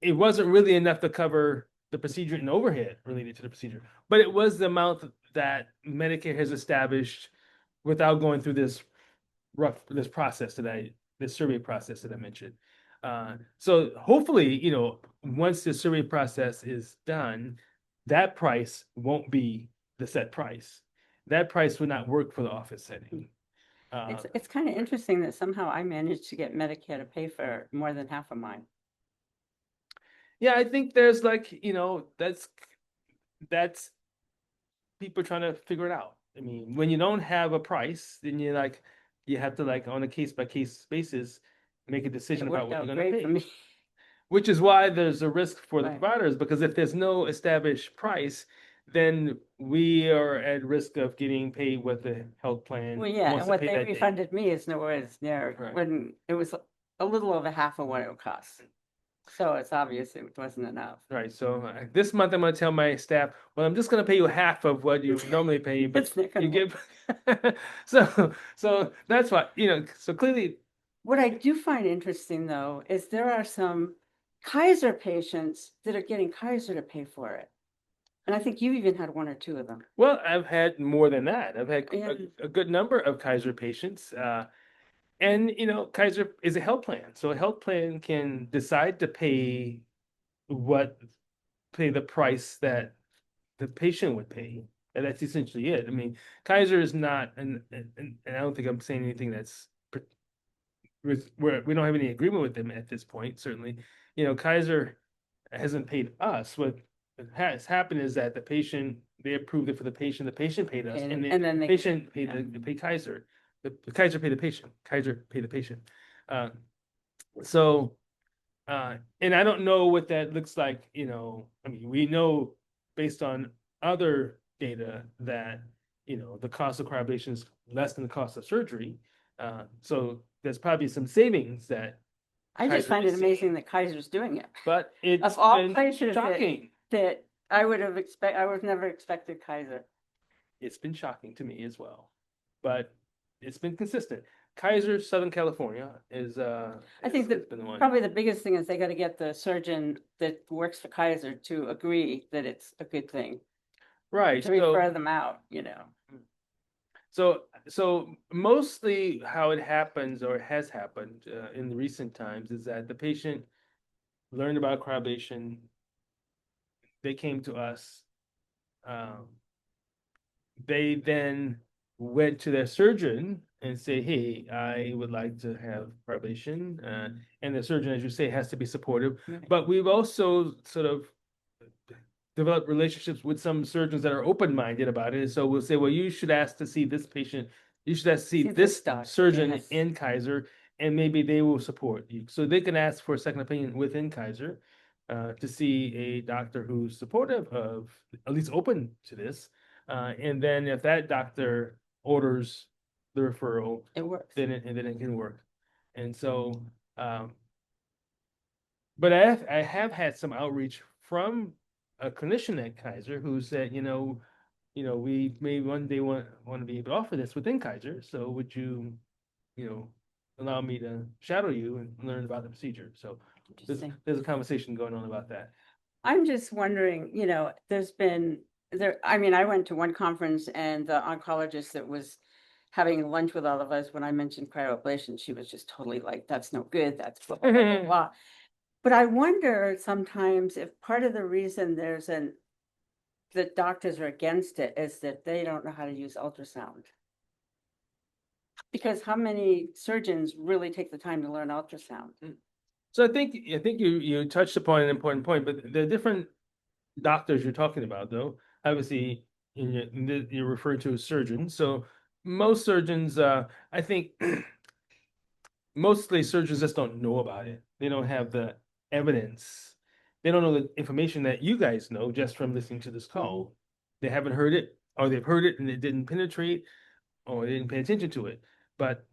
it wasn't really enough to cover the procedure and overhead related to the procedure, but it was the amount that Medicare has established without going through this survey process that I mentioned. So hopefully, once the survey process is done, that price won't be the set price. That price would not work for the office setting. It's kind of interesting that somehow I managed to get Medicare to pay for more than half of mine. Yeah, I think there's like, that's people trying to figure it out. I mean, when you don't have a price, then you have to like on a case by case basis make a decision It about worked what you're out going to great for pay. me. Which is why there's a risk for the Right. providers because if there's no established price, then we are at risk of getting paid what the health plan Well, yeah, wants and to what pay they that day. refunded me is nowhere near, Right. when it was a little over half of what it would cost. So it's obvious it wasn't enough. Right. So this month I'm going to tell my staff, well, I'm just going to pay you half of what you normally pay, but It's not you gonna work. give. So that's why, so clearly, What I do find interesting, though, is there are some Kaiser patients that are getting Kaiser to pay for it. And I think you even had one or two of them. well, I've had more than that. I've had Yeah. a good number of Kaiser patients. And, Kaiser is a health plan. So a health plan can decide to what, pay the price that the patient would pay. And that's essentially it. I mean, Kaiser is not, and I don't think I'm saying anything that's we don't have any agreement with them at this point, certainly. Kaiser hasn't paid us. What has happened is that they approved it for the patient paid us, and And then the they, patient yeah. paid Kaiser. The Kaiser paid the patient. Kaiser paid the patient. Uh, so, and I don't know what that looks like, I mean, we know based on other data that, the cost of cryoablation is less than the cost of surgery. So there's probably some savings that I just Kaiser find it is amazing seeing, that Kaiser's doing it. but it's Of all been places shocking. that I would never expected Kaiser. It's been shocking to me as well, but it's been consistent. Kaiser Southern California I think has that been the one. probably the biggest thing is they got to get the surgeon that works for Kaiser to agree that it's a good thing Right. to refer them out. So mostly how it happens or has happened in the recent times is that the patient learned about cryobation. They came to us. Um, they then went to their surgeon and say, "Hey, I would like to have cryobation," and the surgeon, as you say, has to be supportive. Right. But we've also sort of develop relationships with some surgeons that are open-minded about it. And so we'll say, well, you should ask to see this patient, you should ask to see See this this doc, surgeon yes. in Kaiser, and maybe they will support you. So they can ask for a second opinion within Kaiser to see a doctor who's supportive of, at least open to this. And then if that doctor orders the referral, It works. then it can work. And so, but I have had some outreach from a clinician at Kaiser who said, we may one day want to be able to offer this within Kaiser. So would you, you know, allow me to shadow you and learn about the procedure? So Interesting. there's a conversation going on about that. I'm just wondering, I mean, I went to one conference and the oncologist that was having lunch with all of us, when I mentioned cryoablation, she was just totally like, that's no good, that's blah, blah, blah, blah, blah. But I wonder sometimes if part of the reason the doctors are against it is that they don't know how to use ultrasound. Because how many surgeons really take the time to learn ultrasound? So I think you touched upon an important point, but the different doctors you're talking about, though, obviously you're referring to a surgeon. So most surgeons, I think mostly surgeons just don't know about it. They don't have the evidence. They don't know the information that you guys know just from listening to this call. They haven't heard it, or they've heard it and it didn't penetrate, or they didn't pay attention to it. But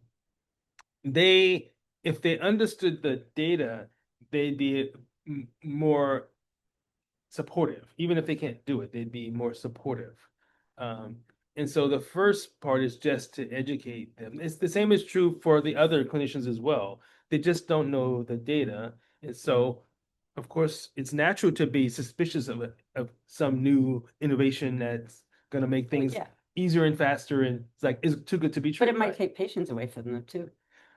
if they understood the data, they'd be more supportive. Even if they can't do it, they'd be more supportive. Um, and so the first part is just to educate them. It's the same is true for the other clinicians as well. They just don't know the data. And so, of course, it's natural to be suspicious of some new innovation that's going to make things Yeah. easier and faster. And it's like, it's too good to be true. But it might Right. take patients away from them too.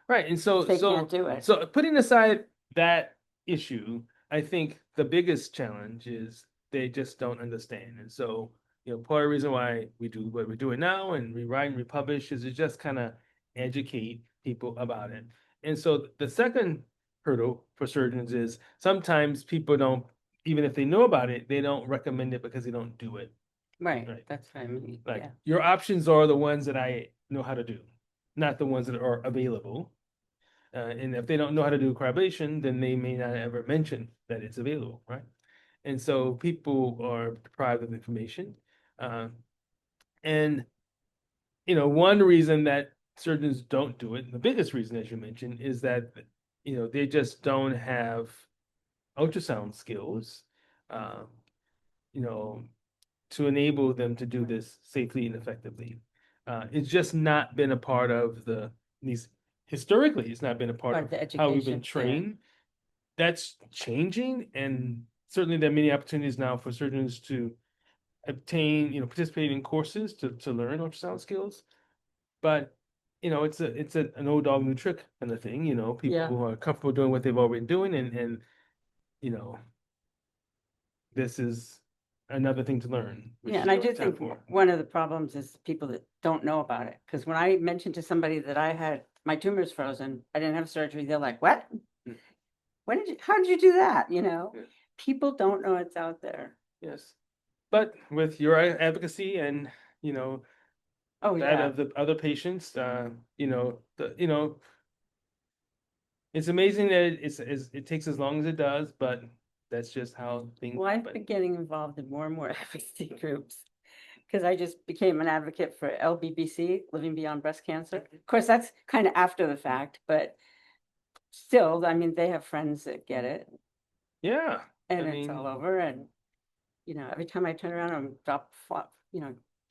Right. And so, If they can't do it. so putting aside that issue, I think the biggest challenge is they just don't understand. And so, part of the reason why we do what we're doing now and we write and we publish is to just kind of educate people about it. And so the second hurdle for surgeons is sometimes people don't, even if they know about it, they don't recommend it because they don't do it. Right. Right. That's what I mean. Like Yeah. your options are the ones that I know how to do, not the ones that are available. And if they don't know how to do cryoablation, then they may not ever mention that it's available, right? And so people are deprived of information. And, one reason that surgeons don't do it, the biggest reason, as you mentioned, is that, they just don't have ultrasound skills, um, you know, to enable them to do this safely and effectively. It's just not been a part of these historically, it's not been a part Part of of the how we've been education, yeah. trained. That's changing, and certainly there are many opportunities now for surgeons to obtain, participate in courses to learn ultrasound skills. But it's an old dog new trick kind of thing. People Yeah. who are comfortable doing what they've already been doing, and you know, this is another thing to learn, which Yeah, they and I don't do have time think for. one of the problems is people that don't know about it. Because when I mentioned to somebody that I had my tumors frozen, I didn't have surgery, they're like, "What? Mm. How did you do that?" Yeah. People don't know it's out there. Yes. But with your advocacy and, Oh, that yeah. of the other patients, it's amazing that it takes as long as it does, but that's just how things Well, I've happen. been getting involved in more and more advocacy groups because I just became an advocate for LBBC, Living Beyond Breast Cancer. Of course, that's kind of after the fact, but still, I mean, they have friends that get it Yeah. I and it's mean, all over. And, every time I turn around,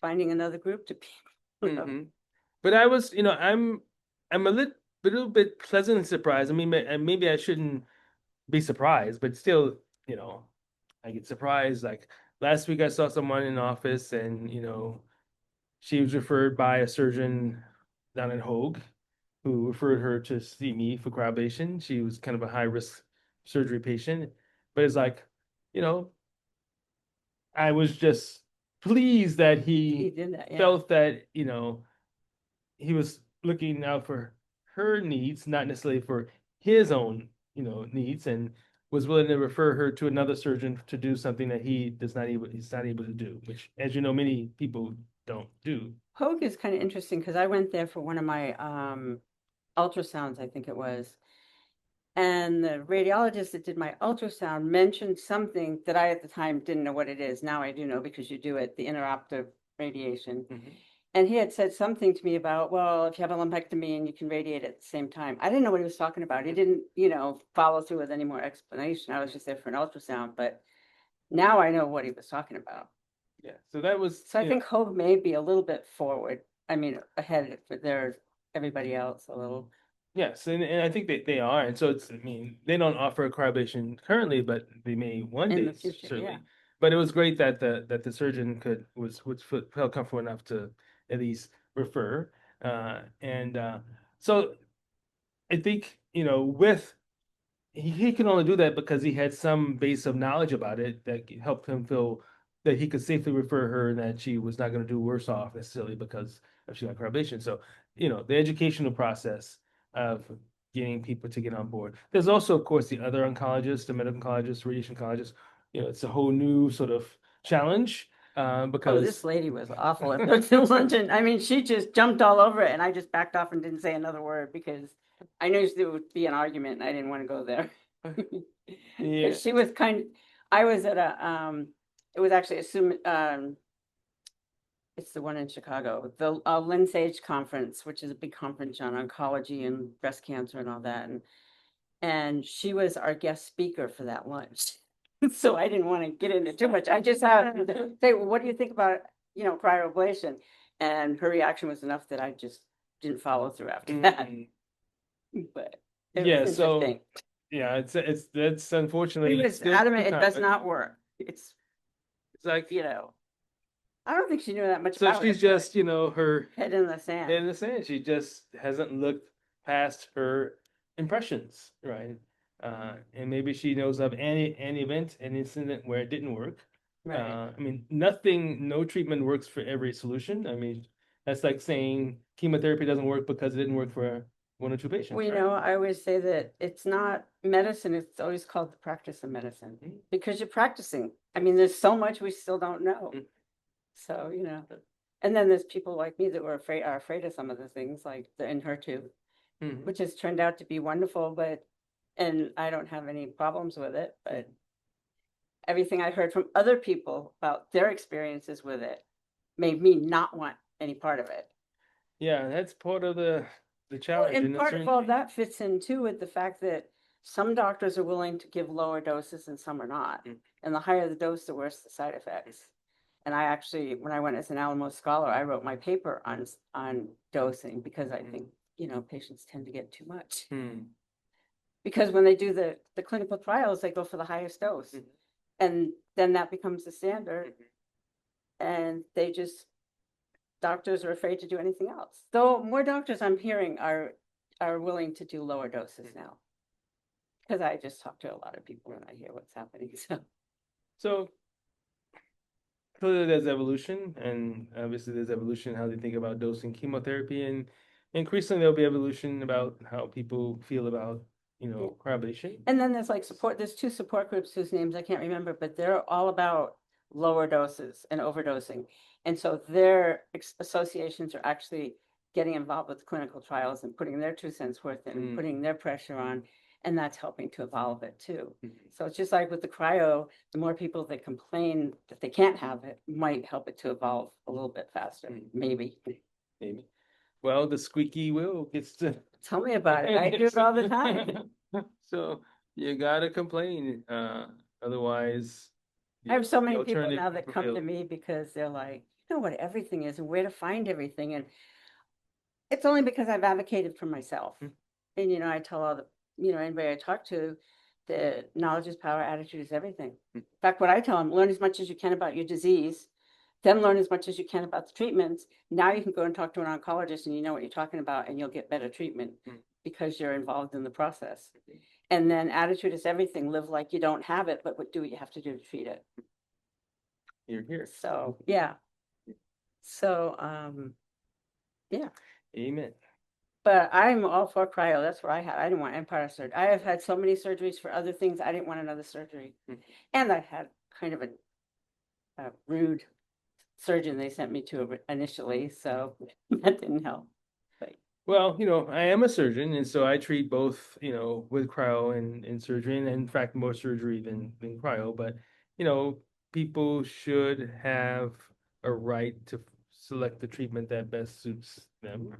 finding another group to be. mhm. But I'm a little bit pleasantly surprised. I mean, maybe I shouldn't be surprised, but still, you know, I get surprised. Like last week, I saw someone in office, and she was referred by a surgeon down in Hogue, who referred her to see me for cryoablation. She was kind of a high risk surgery patient, but it's like, you know, I was just pleased that He he did that, yeah. felt that, he was looking out for her needs, not necessarily for his own, needs, and was willing to refer her to another surgeon to do something that he's not able to do, which, as you know, many people don't do. Hogue is kind of interesting because I went there for one of my ultrasounds, I think it was. And the radiologist that did my ultrasound mentioned something that I at the time didn't know what it is. Now I do know because you do it, the interoperative radiation. Mhm. And he had said something to me about, well, if you have a lumpectomy and you can radiate at the same time. I didn't know what he was talking about. He didn't, follow through with any more explanation. I was just there for an ultrasound, but now I know what he was talking about. Yeah, so that was, So I think Hope may be a little bit forward. I mean, ahead for their everybody else a little. yes, and I think they are, and so I mean, they don't offer cryoablation currently, but they may one In day, the future, certainly. yeah. But it was great that the surgeon felt comfortable enough to at least refer, and so I think, with he can only do that because he had some base of knowledge about it that helped him feel that he could safely refer her and that she was not going to do worse off necessarily because of she got cryoablation. So, the educational process of getting people to get on board. There's also, of course, the other oncologists, the medical oncologists, radiation oncologists. It's a whole new sort of challenge Oh, because this lady was awful at the luncheon. I mean, she just jumped all over it, and I just backed off and didn't say another word because I knew there would be an argument, and I didn't want to go there. yeah. Because she was I was at it was actually it's the one in Chicago, the Lynn Sage Conference, which is a big conference on oncology and breast cancer and all that, and she was our guest speaker for that lunch. So I didn't want to get into too much. I just had to say, well, what do you think about, cryoablation? And her reaction was enough that I just didn't follow through after that. Mhm. But it Yeah, was so interesting. yeah, it's that's He unfortunately was still adamant too it does common. not work. It's, It's like, I don't think she knew that much so about she's it, but just, her head in the head sand. in the sand. She just hasn't looked past her impressions, right? And maybe she knows of any event, an incident where it didn't work. Right. I mean, no treatment works for every solution. I mean, that's like saying chemotherapy doesn't work because it didn't work for one or two patients, Well, right? I always say that it's not medicine, it's always called the practice of medicine Mhm. because you're practicing. I mean, there's so much we still don't know. Mhm. So, and then there's people like me that are afraid of some of the things like the Enhertu, Mhm. which has turned out to be wonderful, and I don't have any problems with it, but everything I heard from other people about their experiences with it made me not want any part of it. Yeah, that's part of the Well, challenge. and And part of all that fits in too with the fact that some doctors are willing to give lower doses and some are not. Mm. And the higher the dose, the worse the side effects. And I actually, when I went as an Alamo scholar, I wrote my paper on dosing because I think, patients tend to get too much. Because when they do the clinical trials, they go for the highest dose. And then that becomes the standard. And doctors are afraid to do anything else. Though more doctors I'm hearing are willing to do lower doses now. Because I just talk to a lot of people and I hear what's happening. So clearly there's evolution, and obviously there's evolution in how they think about dosing chemotherapy, and increasingly there'll be evolution about how people feel about, cryoablation. And then there's there's two support groups whose names I can't remember, but they're all about lower doses and overdosing. And so their associations are actually getting involved with clinical trials and putting their 2 cents worth in, and putting their pressure on, and that's helping to evolve it too. So it's just like with the cryo, the more people that complain that they can't have it might help it to evolve a little bit faster, maybe. Maybe. Well, the squeaky wheel gets to. Tell me about it. I do it all the time. So you gotta complain, otherwise. I have so the many people alternative now that come to prevails. me because they're like, you know what everything is and where to find everything. And it's only because I've advocated for myself. And, I tell all anybody I talk to, that knowledge is power, attitude is everything. In fact, what I tell them, learn as much as you can about your disease, then learn as much as you can about the treatments. Now you can go and talk to an oncologist and you know what you're talking about and you'll get better treatment because you're involved in the process. And then attitude is everything. Live like you don't have it, but do what you have to do to treat it. You're here. So, yeah. So, yeah. Amen. But I'm all for cryo. That's where I didn't want empire surgery. I have had so many surgeries for other things. I didn't want another surgery. And I had kind of a rude surgeon they sent me to initially. So that didn't help. Well, I am a surgeon, and so I treat both, with cryo and surgery, and in fact, more surgery than cryo. But, people should have a right to select the treatment that best suits them.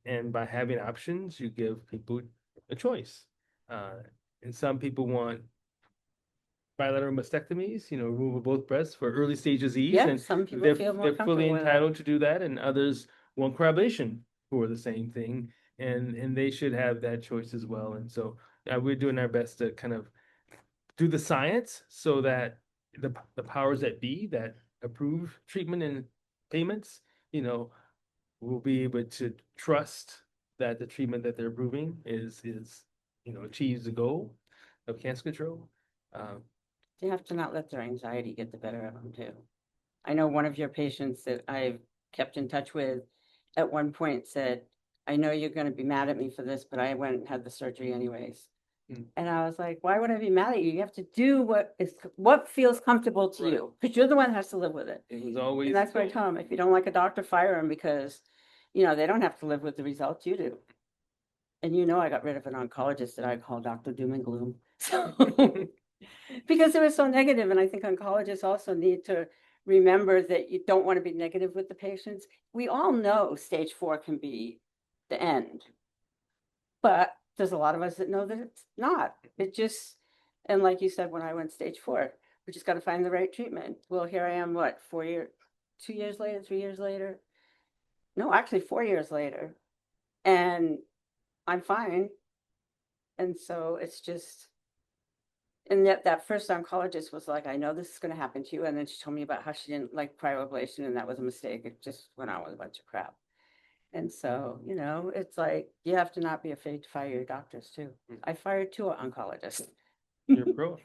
And by having options, you give people a choice. And some people want bilateral mastectomies, remove both breasts for early stage disease, Yeah, and some people they're feel more they're fully comfortable with it. entitled to do that, and others want cryoablation for the same thing, and they should have that choice as well. And so we're doing our best to kind of do the science so that the powers that be that approve treatment and payments, will be able to trust that the treatment that they're approving is achieves the goal of cancer control. You have to not let their anxiety get the better of them too. I know one of your patients that I've kept in touch with at one point said, I know you're going to be mad at me for this, but I went and had the surgery anyways. And I was like, why would I be mad at you? You have to do what feels comfortable to you, because you're the one that has to live with it. It was always. And that's what I tell them. If you don't like a doctor, fire him, because, they don't have to live with the results, you do. And I got rid of an oncologist that I call Dr. Doom and Gloom. So, because it was so negative, and I think oncologists also need to remember that you don't want to be negative with the patients. We all know stage 4 can be the end, but there's a lot of us that know that it's not. And like you said, when I went stage 4, we just got to find the right treatment. Well, here I am, 4 years, 2 years later, 3 years later? No, actually 4 years later. And I'm fine. And so it's just, and yet that first oncologist was like, I know this is going to happen to you. And then she told me about how she didn't like cryoablation, and that was a mistake. It just went on with a bunch of crap. And so, it's like, you have to not be afraid to fire your doctors too. I fired 2 oncologists. You're pro.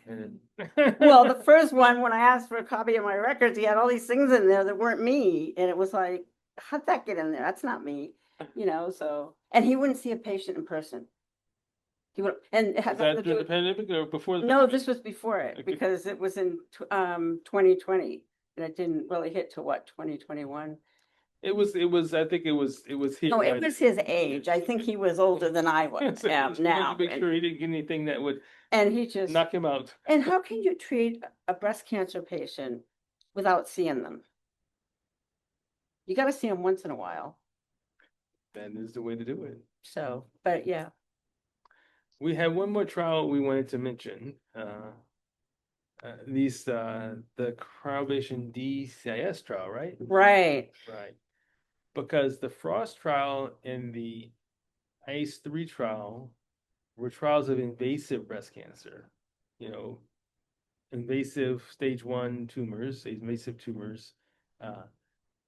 Well, the first one, when I asked for a copy of my records, he had all these things in there that weren't me. And it was like, how'd that get in there? That's not me, so, and he wouldn't see a patient in person. He would, and it had Was nothing that to do through the with, pandemic or before the no, pandemic? this was before it, Okay. because it was in 2020, and it didn't really hit to 2021. It was, I think it was here. No, it was his age. I think he was older than I was So am just wanted now. to make sure he didn't get anything that would And he just, knock him out. and how can you treat a breast cancer patient without seeing them? You got to see them once in a while. That is the way to do it. So, but yeah, We have one more trial we wanted to mention. The Cryoablation DCIS trial, right? right. Right. Because the Frost trial and the ICE3 trial were trials of invasive breast cancer. You know, invasive stage 1 tumors, invasive tumors. Uh,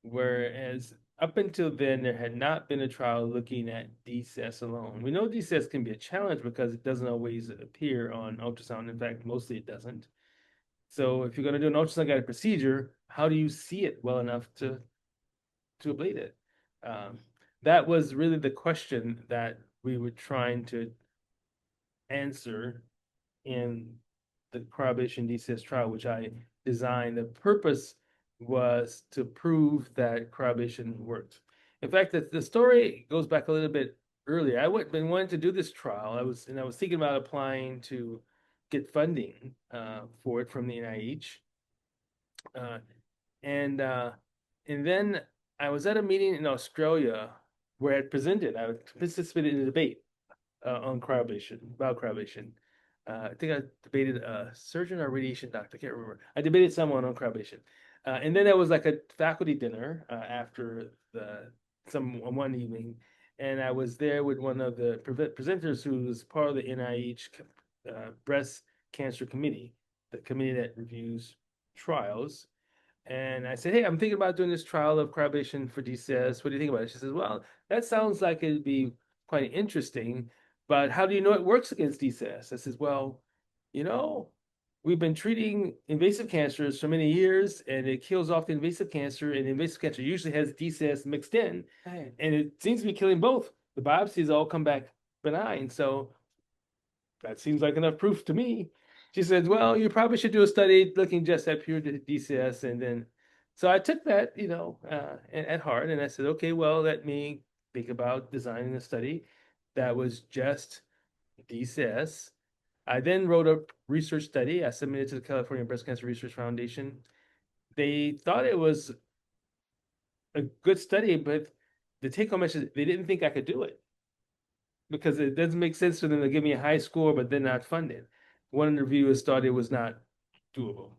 Whereas up until then, there had not been a trial looking at DCIS alone. We know DCIS can be a challenge because it doesn't always appear on ultrasound. In fact, mostly it doesn't. So if you're going to do an ultrasound guided procedure, how do you see it well enough to ablate it? Um, that was really the question that we were trying to answer in the Cryoablation DCIS trial, which I designed. The purpose was to prove that cryoablation worked. In fact, the story goes back a little bit earlier. Been wanting to do this trial. I was thinking about applying to get funding for it from the NIH. Uh, and uh, and then I was at a meeting in Australia where I presented. I participated in a debate on cryoablation, about cryoablation. I think I debated a surgeon or radiation doctor. I can't remember. I debated someone on cryoablation. And then there was like a faculty dinner after the some one evening, and I was there with one of the presenters who was part of the NIH breast cancer committee, the committee that reviews trials. And I said, hey, I'm thinking about doing this trial of cryoablation for DCS. What do you think about it? She says, well, that sounds like it'd be quite interesting, but how do you know it works against DCS? I says, well, you know, we've been treating invasive cancers for many years, and it kills off the invasive cancer, and invasive cancer usually has DCS mixed in, Right. and it seems to be killing both. The biopsies all come back benign, so that seems like enough proof to me. She said, well, you probably should do a study looking just at pure DCS. And then, so I took that, at heart, and I said, okay, well, let me think about designing a study that was just DCS. I then wrote a research study. I submitted to the California Breast Cancer Research Foundation. They thought it was a good study, but the take home message, they didn't think I could do it because it doesn't make sense for them to give me a high score, but then not fund it. One of the reviewers thought it was not doable.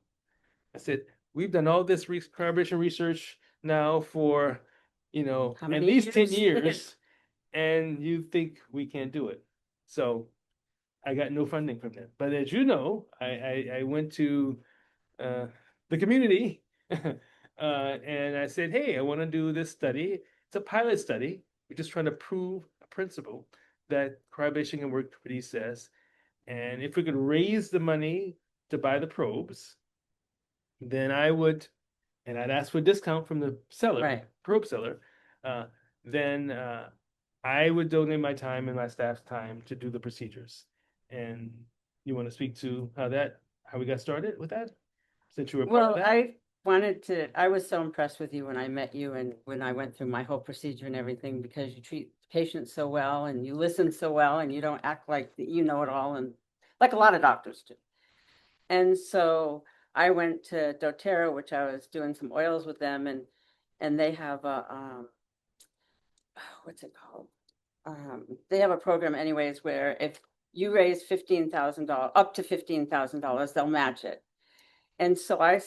I said, we've done all this collaboration research now for, How at many least 10 years? years, and you think we can't do it. So I got no funding from them. But as you know, I went to uh, the community and I said, hey, I want to do this study. It's a pilot study. We're just trying to prove a principle that cryobation can work for DCS. And if we could raise the money to buy the probes, then and I'd ask for a discount from the seller, Right. probe seller, uh, then I would donate my time and my staff's time to do the procedures. And you want to speak to how we got started with that? Since you were part of Well, that? I was so impressed with you when I met you and when I went through my whole procedure and everything because you treat patients so well and you listen so well and you don't act like you know it all and like a lot of doctors do. And so I went to doTERRA, which I was doing some oils with them, and they have a what's it called? They have a program anyways where if you raise $15,000, up to $15,000, they'll match it. And so I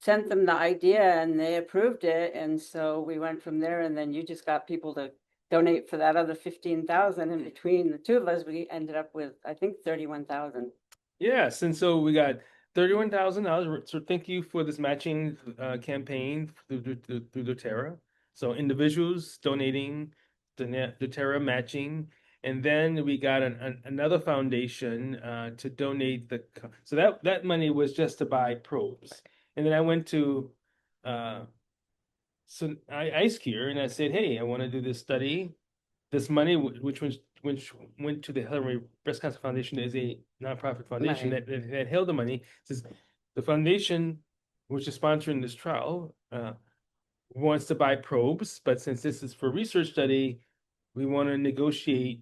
sent them the idea and they approved it. And so we went from there. And then you just got people to donate for that other 15,000. And between the two of us, we ended up with, I think, 31,000. Yes, and so we got $31,000. So thank you for this matching campaign through doTERRA. So individuals donating, doTERRA matching, and then we got another foundation to donate so that money was just to buy probes. And then I went to ICE here and I said, hey, I want to do this study. This money, which went to the Hillary Breast Cancer Foundation, is a nonprofit foundation Right. that held the money. Says the foundation, which is sponsoring this trial, wants to buy probes, but since this is for research study, we want to negotiate,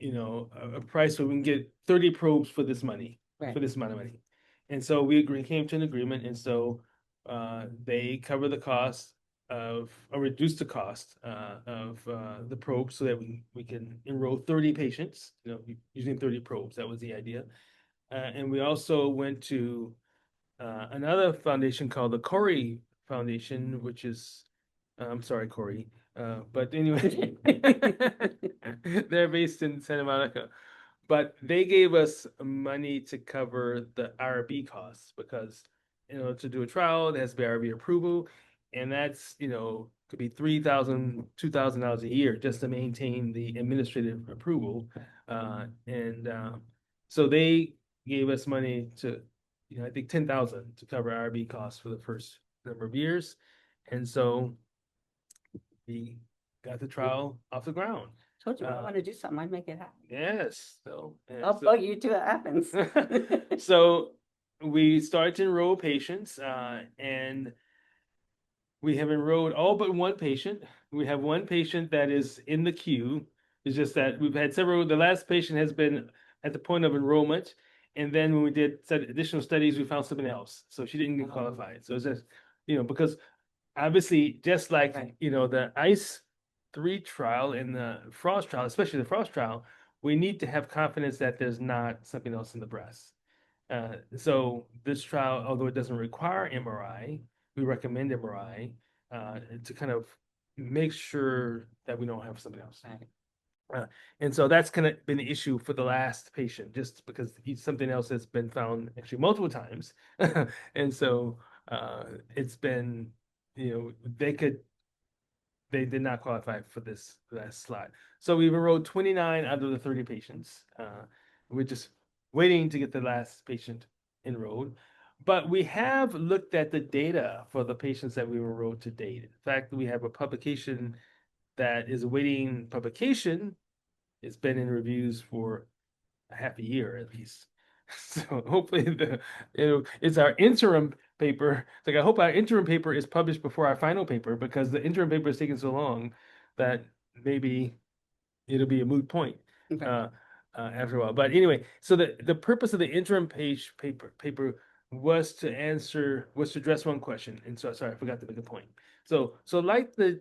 a price where we can get 30 probes for this money, Right. for this amount of money. And so came to an agreement, and so they cover the cost or reduce the cost of the probe so that we can enroll 30 patients, using 30 probes. That was the idea. And we also went to another foundation called the Corey Foundation, which is, I'm sorry, Corey, but anyway, they're based in Santa Monica. But they gave us money to cover the IRB costs because, to do a trial, there has to be IRB approval. And that's, could be $3,000, $2,000 a year just to maintain the administrative approval. So they gave us money to, I think 10,000 to cover IRB costs for the first number of years. And so we got the trial off the ground. Told you I want to do something, I'd make it happen. Yes. I'll bug you till it happens. So we started to enroll patients, and we have enrolled all but one patient. We have one patient that is in the queue. It's just that we've had several, the last patient has been at the point of enrollment. And then when we did additional studies, we found something else. So she didn't get qualified. So it's just, because obviously, just like, Right. The ICE3 trial and the Frost trial, especially the Frost trial, we need to have confidence that there's not something else in the breast. So this trial, although it doesn't require MRI, we recommend MRI to kind of make sure that we don't have something else. Right. And so that's kind of been the issue for the last patient, just because something else has been found actually multiple times. And so it's been, they did not qualify for this last slot. So we've enrolled 29 out of the 30 patients. We're just waiting to get the last patient enrolled. But we have looked at the data for the patients that we enrolled to date. In fact, we have a publication that is awaiting publication. It's been in reviews for a half a year at least. So hopefully it's our interim paper. It's like I hope our interim paper is published before our final paper, because the interim paper is taking so long that maybe it'll be a moot point Okay. after a while. But anyway, so the purpose of the interim paper was to address one question. And so sorry, I forgot to make a point. So like the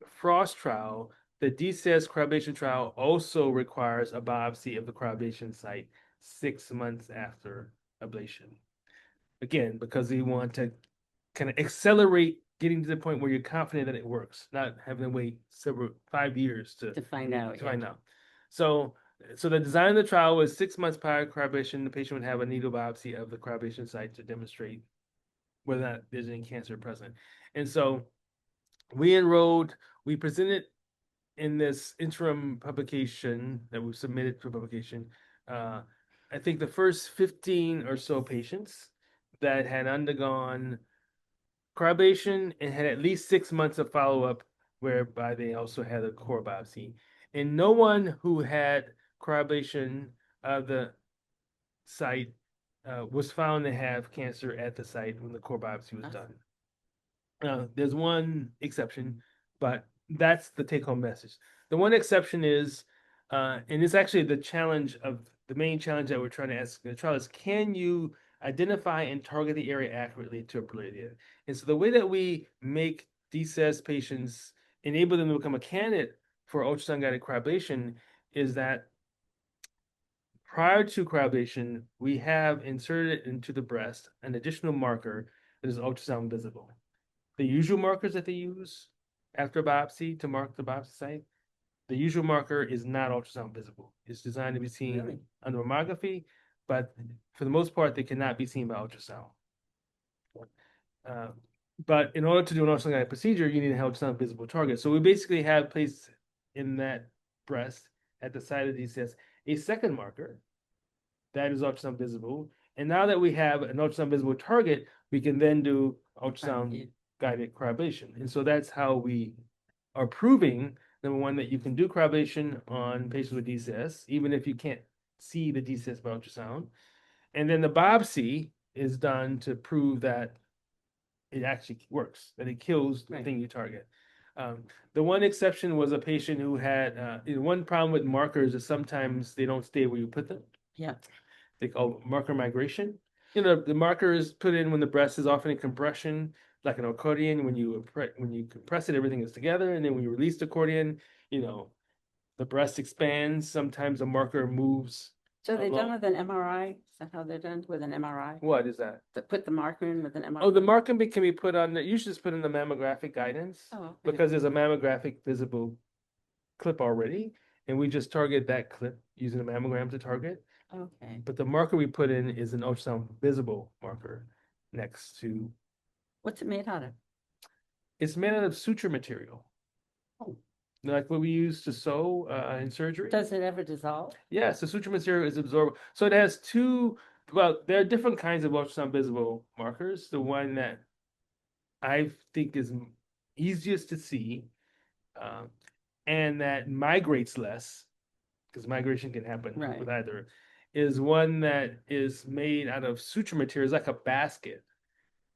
Frost trial, the DCIS cryoablation trial also requires a biopsy of the cryoablation site 6 months after ablation. Again, because we want to kind of accelerate getting to the point where you're confident that it works, not having to wait 5 years to find out. find out. So the design of the trial was 6 months prior to cryoablation. The patient would have a needle biopsy of the cryoablation site to demonstrate whether or not there's any cancer present. And so we presented in this interim publication that we submitted for publication, I think the first 15 or so patients that had undergone cryoablation and had at least 6 months of follow-up, whereby they also had a core biopsy. And no one who had cryoablation of the site was found to have cancer at the site when the core biopsy was done. There's one exception, but that's the take-home message. The one exception is, and it's actually the main challenge that we're trying to ask in the trial is, can you identify and target the area accurately to ablate it? And so the way that we make DCIS patients, enable them to become a candidate for ultrasound-guided cryoablation, is that prior to cryoablation, we have inserted into the breast an additional marker that is ultrasound visible. The usual markers that they use after biopsy to mark the biopsy site, the usual marker is not ultrasound visible. It's designed to be seen under mammography, but for the most part, they cannot be seen by ultrasound. But in order to do an ultrasound procedure, you need an ultrasound visible target. So we basically have placed in that breast at the site of DCIS a second marker that is ultrasound visible. And now that we have an ultrasound visible target, we can then do ultrasound guided cryoablation. And so that's how we are proving, number one, that you can do cryoablation on patients with DCIS, even if you can't see the DCIS by ultrasound. And then the biopsy is done to prove that it actually works, that it kills the thing you target. The one exception was a patient who had, one problem with markers is sometimes they don't stay where you put them. Yeah. They call marker migration. The marker is put in when the breast is often in compression, like an accordion, when you compress it, everything is together, and then when you release the accordion, you know, the breast expands. Sometimes a marker moves So they're done along. with an MRI? Is that how they're done, with an MRI? What is that? Put the marker in with an MRI? Oh, the marker can be put on, you should just put in the mammographic guidance Oh, okay. because there's a mammographic visible clip already, and we just target that clip using a mammogram to target. Okay. But the marker we put in is an ultrasound visible marker next to, What's it made out of? it's made out of suture material. Oh. Like what we use to sew in surgery. Does it ever dissolve? Yes, the suture material is absorbable. So it has two, well, there are different kinds of ultrasound visible markers. The one that I think is easiest to see um, and that migrates less, because migration can happen Right. with either, is one that is made out of suture material. It's like a basket.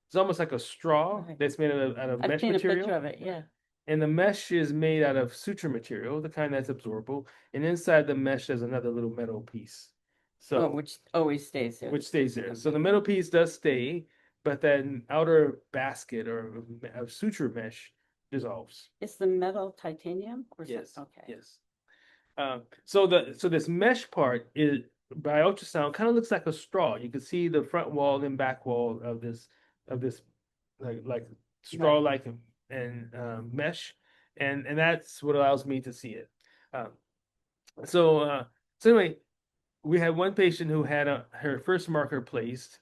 It's almost like a straw Right. that's made out of I've mesh seen a material. picture of it, yeah. And the mesh is made out of suture material, the kind that's absorbable. And inside the mesh, there's another little metal piece. Oh, So, which always stays there. which stays there. So the metal piece does stay, but that outer basket or of suture mesh dissolves. Is the metal titanium or Yes. something? Okay. Yes. So this mesh part is by ultrasound kind of looks like a straw. You can see the front wall and back wall of this like straw like and mesh, and that's what allows me to see it. Um, so anyway, we had one patient who had her first marker placed.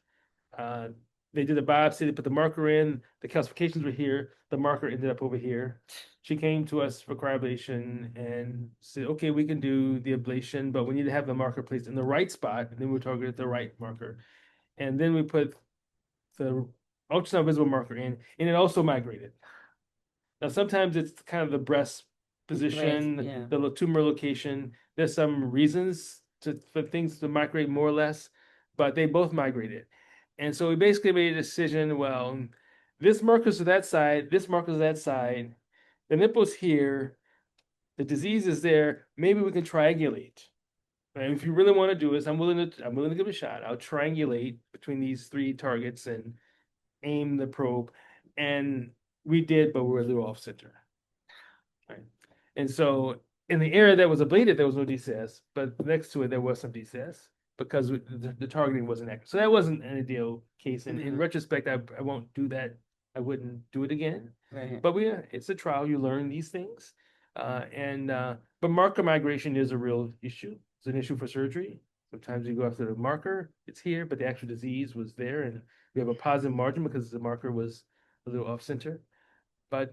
Uh, they did a biopsy, they put the marker in, the calcifications were here, the marker ended up over here. She came to us for cryoablation and said, okay, we can do the ablation, but we need to have the marker placed in the right spot, and then we targeted the right marker. And then we put the ultrasound visible marker in, and it also migrated. Now, sometimes it's kind of the breast position, yeah. the tumor location. There's some reasons for things to migrate more or less, but they both migrated. And so we basically made a decision, well, this marker's to that side, this marker's to that side, the nipple's here, the disease is there, maybe we can triangulate. And if you really want to do this, I'm willing to give it a shot. I'll triangulate between these three targets and aim the probe. And we did, but we were a little off center. Right. And so in the area that was ablated, there was no DCS, but next to it, there was some DCS because the targeting wasn't accurate. So that wasn't an ideal case. And in retrospect, I won't do that. I wouldn't do it again. Right. But it's a trial. You learn these things. But marker migration is a real issue. It's an issue for surgery. Sometimes you go after the marker, it's here, but the actual disease was there, and we have a positive margin because the marker was a little off center. But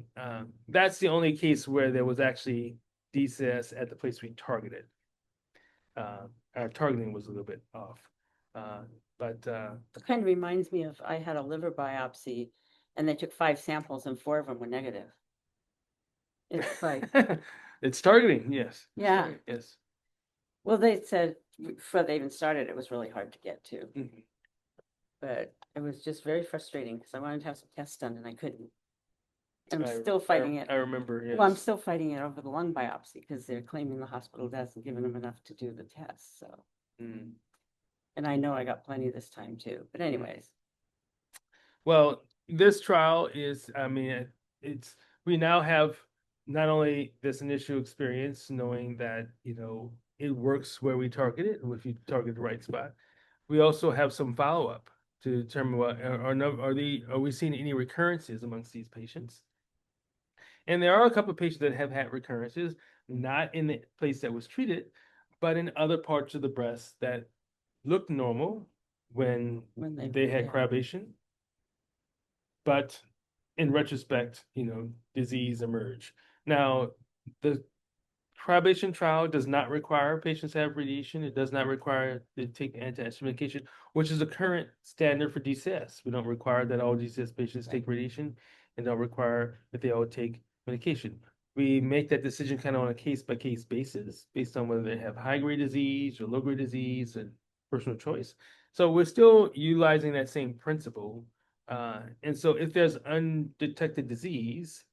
that's the only case where there was actually DCS at the place we targeted. Our targeting was a little bit off. But It kind of reminds me of, I had a liver biopsy and they took 5 samples and 4 of them were negative. It's like, it's targeting, yes. Yeah. Yes. Well, they said before they even started, it was really hard to get to. Mhm. But it was just very frustrating because I wanted to have some tests done and I couldn't. I'm I- still fighting it. I remember, yes. Well, I'm still fighting it over the lung biopsy because they're claiming the hospital hasn't given them enough to do the test, so. Mm. And I know I got plenty this time too, but anyways, Well, this trial is, I mean, we now have not only this initial experience knowing that, it works where we target it, if you target the right spot. We also have some follow-up to determine are we seeing any recurrences amongst these patients? And there are a couple of patients that have had recurrences, not in the place that was treated, but in other parts of the breast that looked normal when they had yeah. cryobation. But in retrospect, disease emerged. Now, the Cryoablation trial does not require patients to have radiation. It does not require to take anti-cancer medication, which is the current standard for DCS. We don't require that all DCS patients take radiation and don't require that they all take medication. We make that decision kind of on a case-by-case basis based on whether they have high-grade disease or low-grade disease and personal choice. So we're still utilizing that same principle. And so if there's undetected disease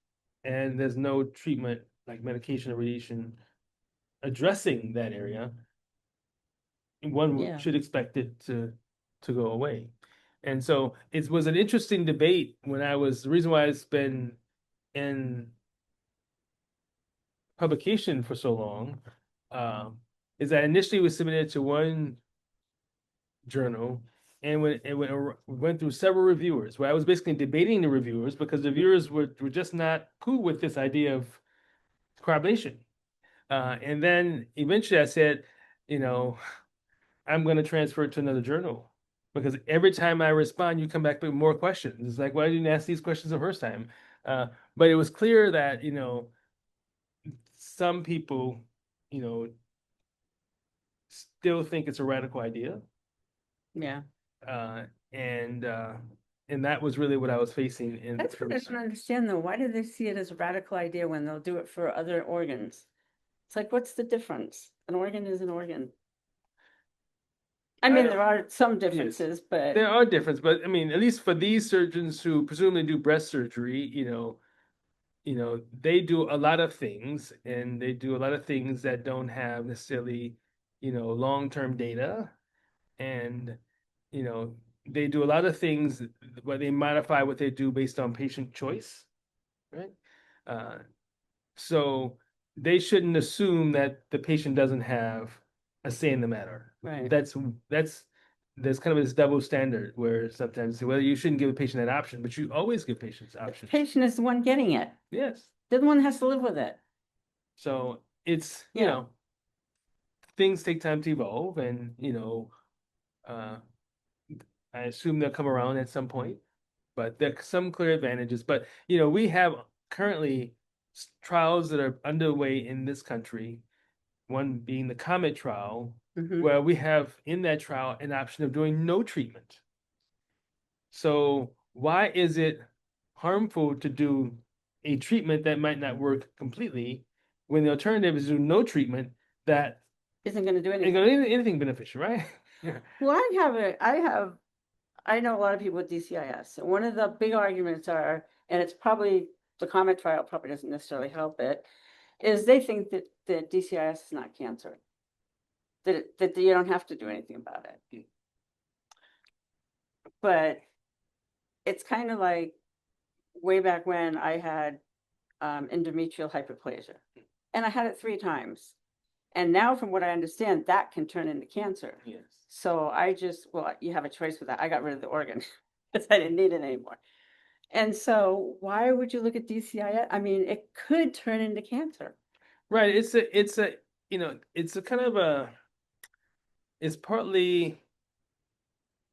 and there's no treatment like medication or radiation addressing that area, one Yeah. should expect it to go away. And so it was an interesting debate the reason why it's been in publication for so long, um, is that initially it was submitted to one journal, and when it went through several reviewers, where I was basically debating the reviewers because the reviewers were just not cool with this idea of cryoablation. And then eventually I said, you know, I'm going to transfer it to another journal because every time I respond, you come back with more questions. It's like, why didn't you ask these questions the first time? But it was clear that, some people, you know, still think it's a radical idea. Yeah. Uh, and that was really what I was facing in That's what I don't understand though. Why do they see it as a radical idea when they'll do it for other organs? It's like, what's the difference? An organ is an organ. I mean, there are some differences, but there are differences, but I mean, at least for these surgeons who presumably do breast surgery, they do a lot of things, and they do a lot of things that don't have necessarily, long-term data, and you know, they do a lot of things where they modify what they do based on patient choice, right? Uh, so they shouldn't assume that the patient doesn't have a say in the matter. right. That's there's kind of this double standard where sometimes, well, you shouldn't give a patient that option, but you always give patients The options. patient is the one getting it. Yes. They're the one that has to live with it. So it's, Yeah. things take time to evolve, and, uh, I assume they'll come around at some point, but there are some clear advantages. But, we have currently trials that are underway in this country, one being the Comet trial, Mhm. where we have in that trial an option of doing no treatment. So why is it harmful to do a treatment that might not work completely when the alternative is to do no treatment that Isn't going to do ain't anything. gonna do anything beneficial, right? Well, I know a lot of people with DCIS. And one of the big arguments are, and it's probably the Comet trial probably doesn't necessarily help it, is they think that the DCIS is not cancer. That you don't have to do anything about it. But it's kind of like way back when I had endometrial hyperplasia, and I had it 3 times. And now, from what I understand, that can turn into cancer. Yes. So you have a choice with that. I got rid of the organ because I didn't need it anymore. And so, why would you look at DCIS? I mean, it could turn into cancer. Right. It's a kind of it's partly,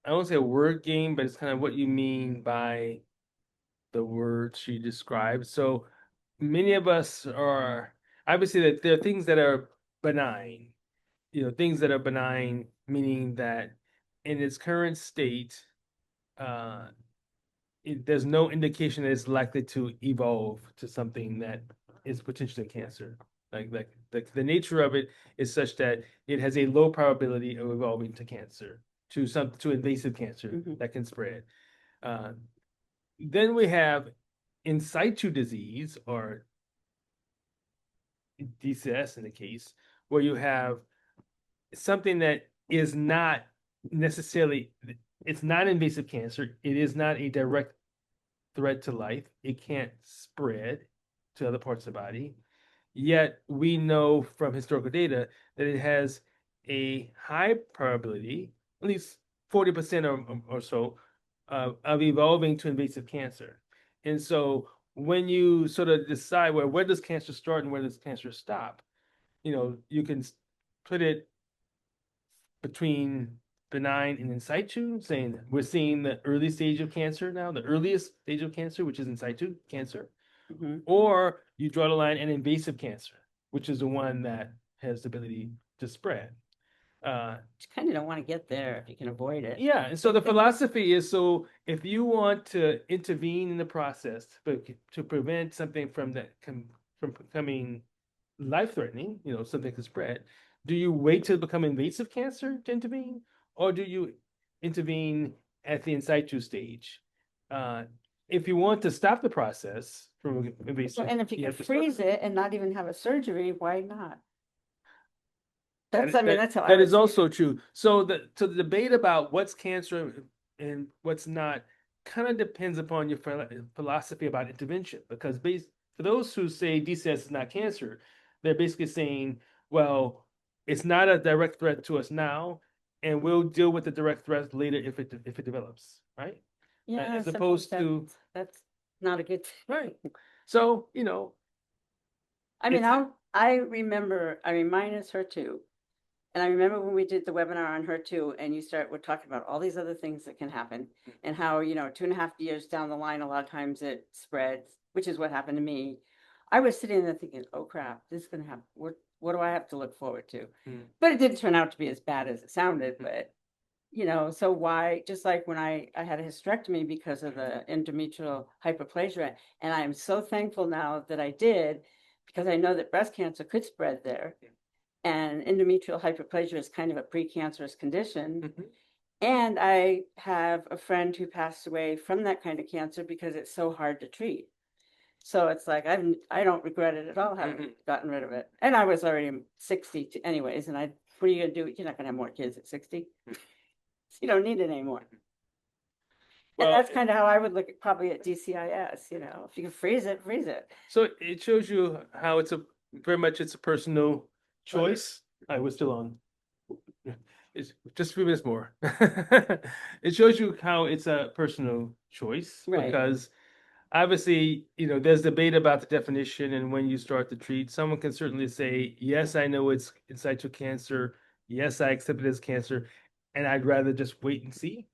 I won't say a word game, but it's kind of what you mean by the words she described. So many of us are, obviously, that there are things that are benign, things that are benign, meaning that in its current state, uh, there's no indication that it's likely to evolve to something that is potentially cancer. Like the nature of it is such that it has a low probability of evolving to cancer, to invasive cancer that can spread. Then we have in situ disease, or DCS in the case, where you have something that is not necessarily, it's not invasive cancer. It is not a direct threat to life. It can't spread to other parts of the body. Yet we know from historical data that it has a high probability, at least 40% or so, of evolving to invasive cancer. And so when you sort of decide, well, where does cancer start and where does cancer stop, you can put it between benign and in situ, saying we're seeing the early stage of cancer now, the earliest stage of cancer, which is in situ cancer, or you draw the line at invasive cancer, which is the one that has the ability to spread. You kind of don't want to get there if you can avoid it. Yeah, and so the philosophy is, so if you want to intervene in the process to prevent something from becoming life-threatening, something can spread, do you wait till it become invasive cancer to intervene, or do you intervene at the in situ stage? If you want to stop the process from invasive, And if you can have to freeze it and not even have a surgery, why not? That That's how I is would also see it. true. So the debate about what's cancer and what's not kind of depends upon your philosophy about intervention. Because for those who say DCIS is not cancer, they're basically saying, well, it's not a direct threat to us now, and we'll deal with the direct threat later if it develops, right? Yeah, As sometimes opposed to that's not a good thing. right. So, I mean, it's I mean, mine is HER2. And I remember when we did the webinar on HER2 and we're talking about all these other things that can happen and how, 2.5 years down the line, a lot of times it spreads, which is what happened to me. I was sitting there thinking, oh crap, this is going to happen. What do I have to look forward to? But it didn't turn out to be as bad as it sounded. But, so why, just like when I had a hysterectomy because of the endometrial hyperplasia, and I am so thankful now that I did because I know that breast cancer could spread there. And endometrial hyperplasia is kind of a precancerous condition. Mhm. And I have a friend who passed away from that kind of cancer because it's so hard to treat. So it's like I don't regret it at all having gotten rid of it. And I was already 60 anyways. And what are you gonna do? You're not gonna have more kids at 60. You don't need it anymore. And Well, that's kind of how I would look at probably at DCIS. If you can freeze it, freeze it. so it shows you how it's a personal choice. I was still on. It's just a few minutes more. It shows you how it's a personal choice Right. because obviously, there's debate about the definition and when you start to treat. Someone can certainly say, yes, I know it's in situ cancer. Yes, I accept it as cancer, and I'd rather just wait and see.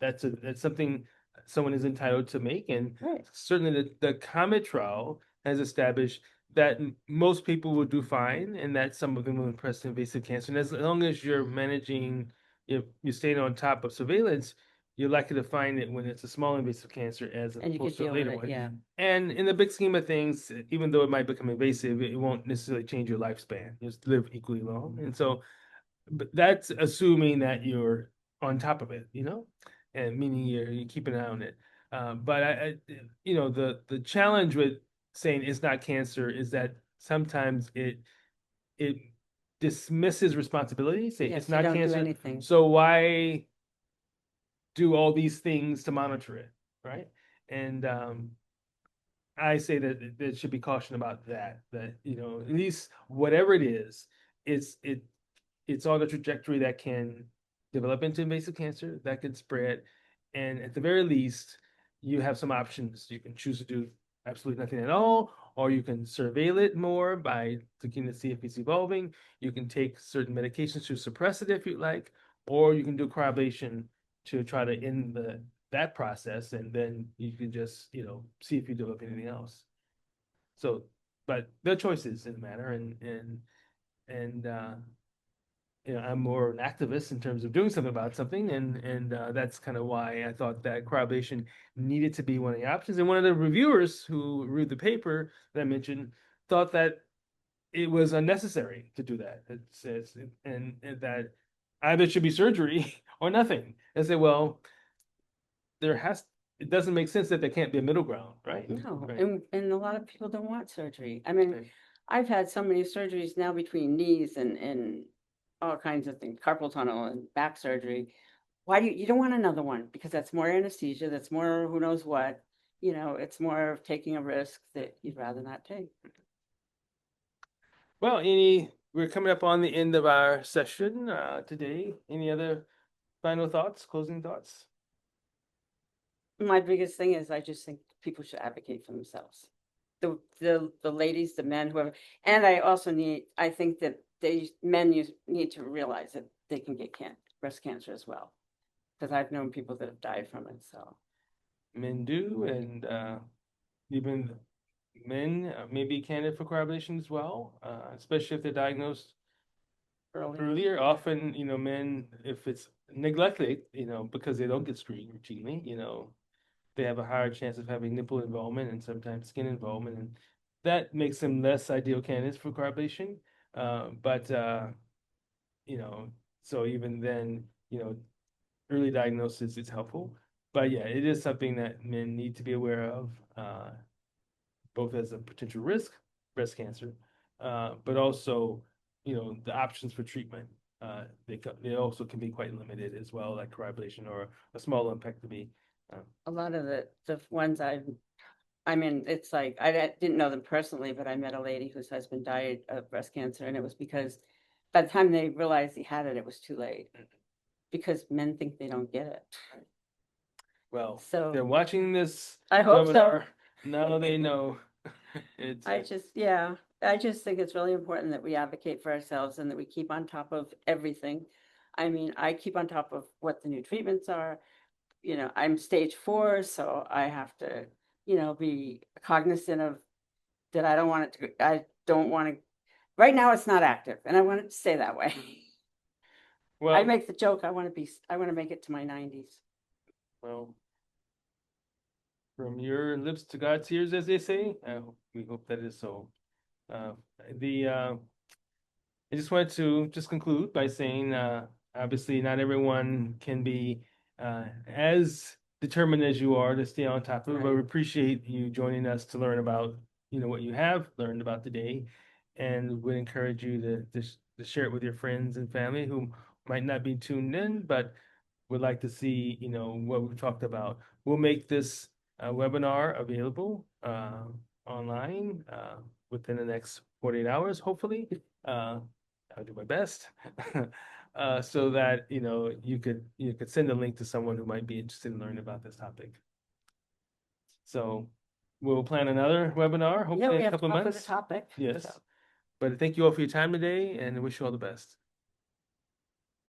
That's something someone is entitled to make. And Right. certainly the Comet trial has established that most people will do fine and that some of them will impress invasive cancer. And as long as you're managing, you're staying on top of surveillance, you're likely to find it when it's a small invasive cancer as And you could opposed to a deal with later it. one. Yeah. And in the big scheme of things, even though it might become invasive, it won't necessarily change your lifespan. You'll live equally long. And so, but that's assuming that you're on top of it, and meaning you keep an eye on it. But the challenge with saying it's not cancer is that sometimes it dismisses responsibility. Say Yes, it's you not don't do cancer, anything. so why do all these things to monitor it, right? And I say that there should be caution about that. That at least whatever it is, it's it it's on a trajectory that can develop into invasive cancer, that can spread, and at the very least, you have some options. You can choose to do absolutely nothing at all, or you can surveil it more by looking to see if it's evolving. You can take certain medications to suppress it if you like, or you can do cryoablation to try to end that process, and then you can just see if you develop anything else. So, but the choices in the matter, and I'm more an activist in terms of doing something about something, and that's kind of why I thought that cryoablation needed to be one of the options. And one of the reviewers who reviewed the paper that I mentioned thought that it was unnecessary to do that. It says, and that either it should be surgery or nothing. I say, well, there has it doesn't make sense that there can't be a middle ground, right? No, Right. and a lot of people don't want surgery. I mean, Right. I've had so many surgeries now between knees and all kinds of things, carpal tunnel and back surgery. Why do you don't want another one? Because that's more anesthesia, that's more who knows what. It's more of taking a risk that you'd rather not take. Well, we're coming up on the end of our session today. Any other final thoughts, closing thoughts? My biggest thing is I just think people should advocate for themselves. The ladies, the men, whoever. And I think that need to realize that they can get breast cancer as well. Because I've known people that have died from it. So Men do, and even men may be candidate for cryoablation as well, especially if they're diagnosed early. earlier. Often, men, if it's neglected, because they don't get screened routinely, they have a higher chance of having nipple involvement and sometimes skin involvement, and that makes them less ideal candidates for cryoablation. But you know, so even then, early diagnosis is helpful. But yeah, it is something that men need to be aware of, both as a potential risk, breast cancer, but also, the options for treatment. they also can be quite limited as well, like cryoablation or a small lumpectomy. A lot of the ones I mean, it's like, didn't know them personally, but I met a lady whose husband died of breast cancer, and it was because by the time they realized he had it, it was too late. Because men think they don't get it. Well, So they're watching this I hope so. webinar. Now they know. It's Yeah, I just think it's really important that we advocate for ourselves and that we keep on top of everything. I mean, I keep on top of what the new treatments are. You know, I'm stage 4, so I have to, be cognizant of that. I don't want to, right now it's not active, and I want it to stay that way. I well, make the joke, I want to make it to my 90s. well, from your lips to God's ears, as they say. We hope that is so. Uh, the I just wanted to just conclude by saying, obviously, not everyone can be as determined as you are to stay on top of it, but we Right. appreciate you joining us to learn about, what you have learned about today, and would encourage you to share it with your friends and family who might not be tuned in, but would like to see, what we've talked about. We'll make this webinar available online within the next 48 hours, hopefully. I'll do my best. So that, you could send a link to someone who might be interested in learning about this topic. So we'll plan another webinar, Yeah, hopefully we in a have to couple of come up with a months. topic. Yes. So. But thank you all for your time today and I wish you all the best.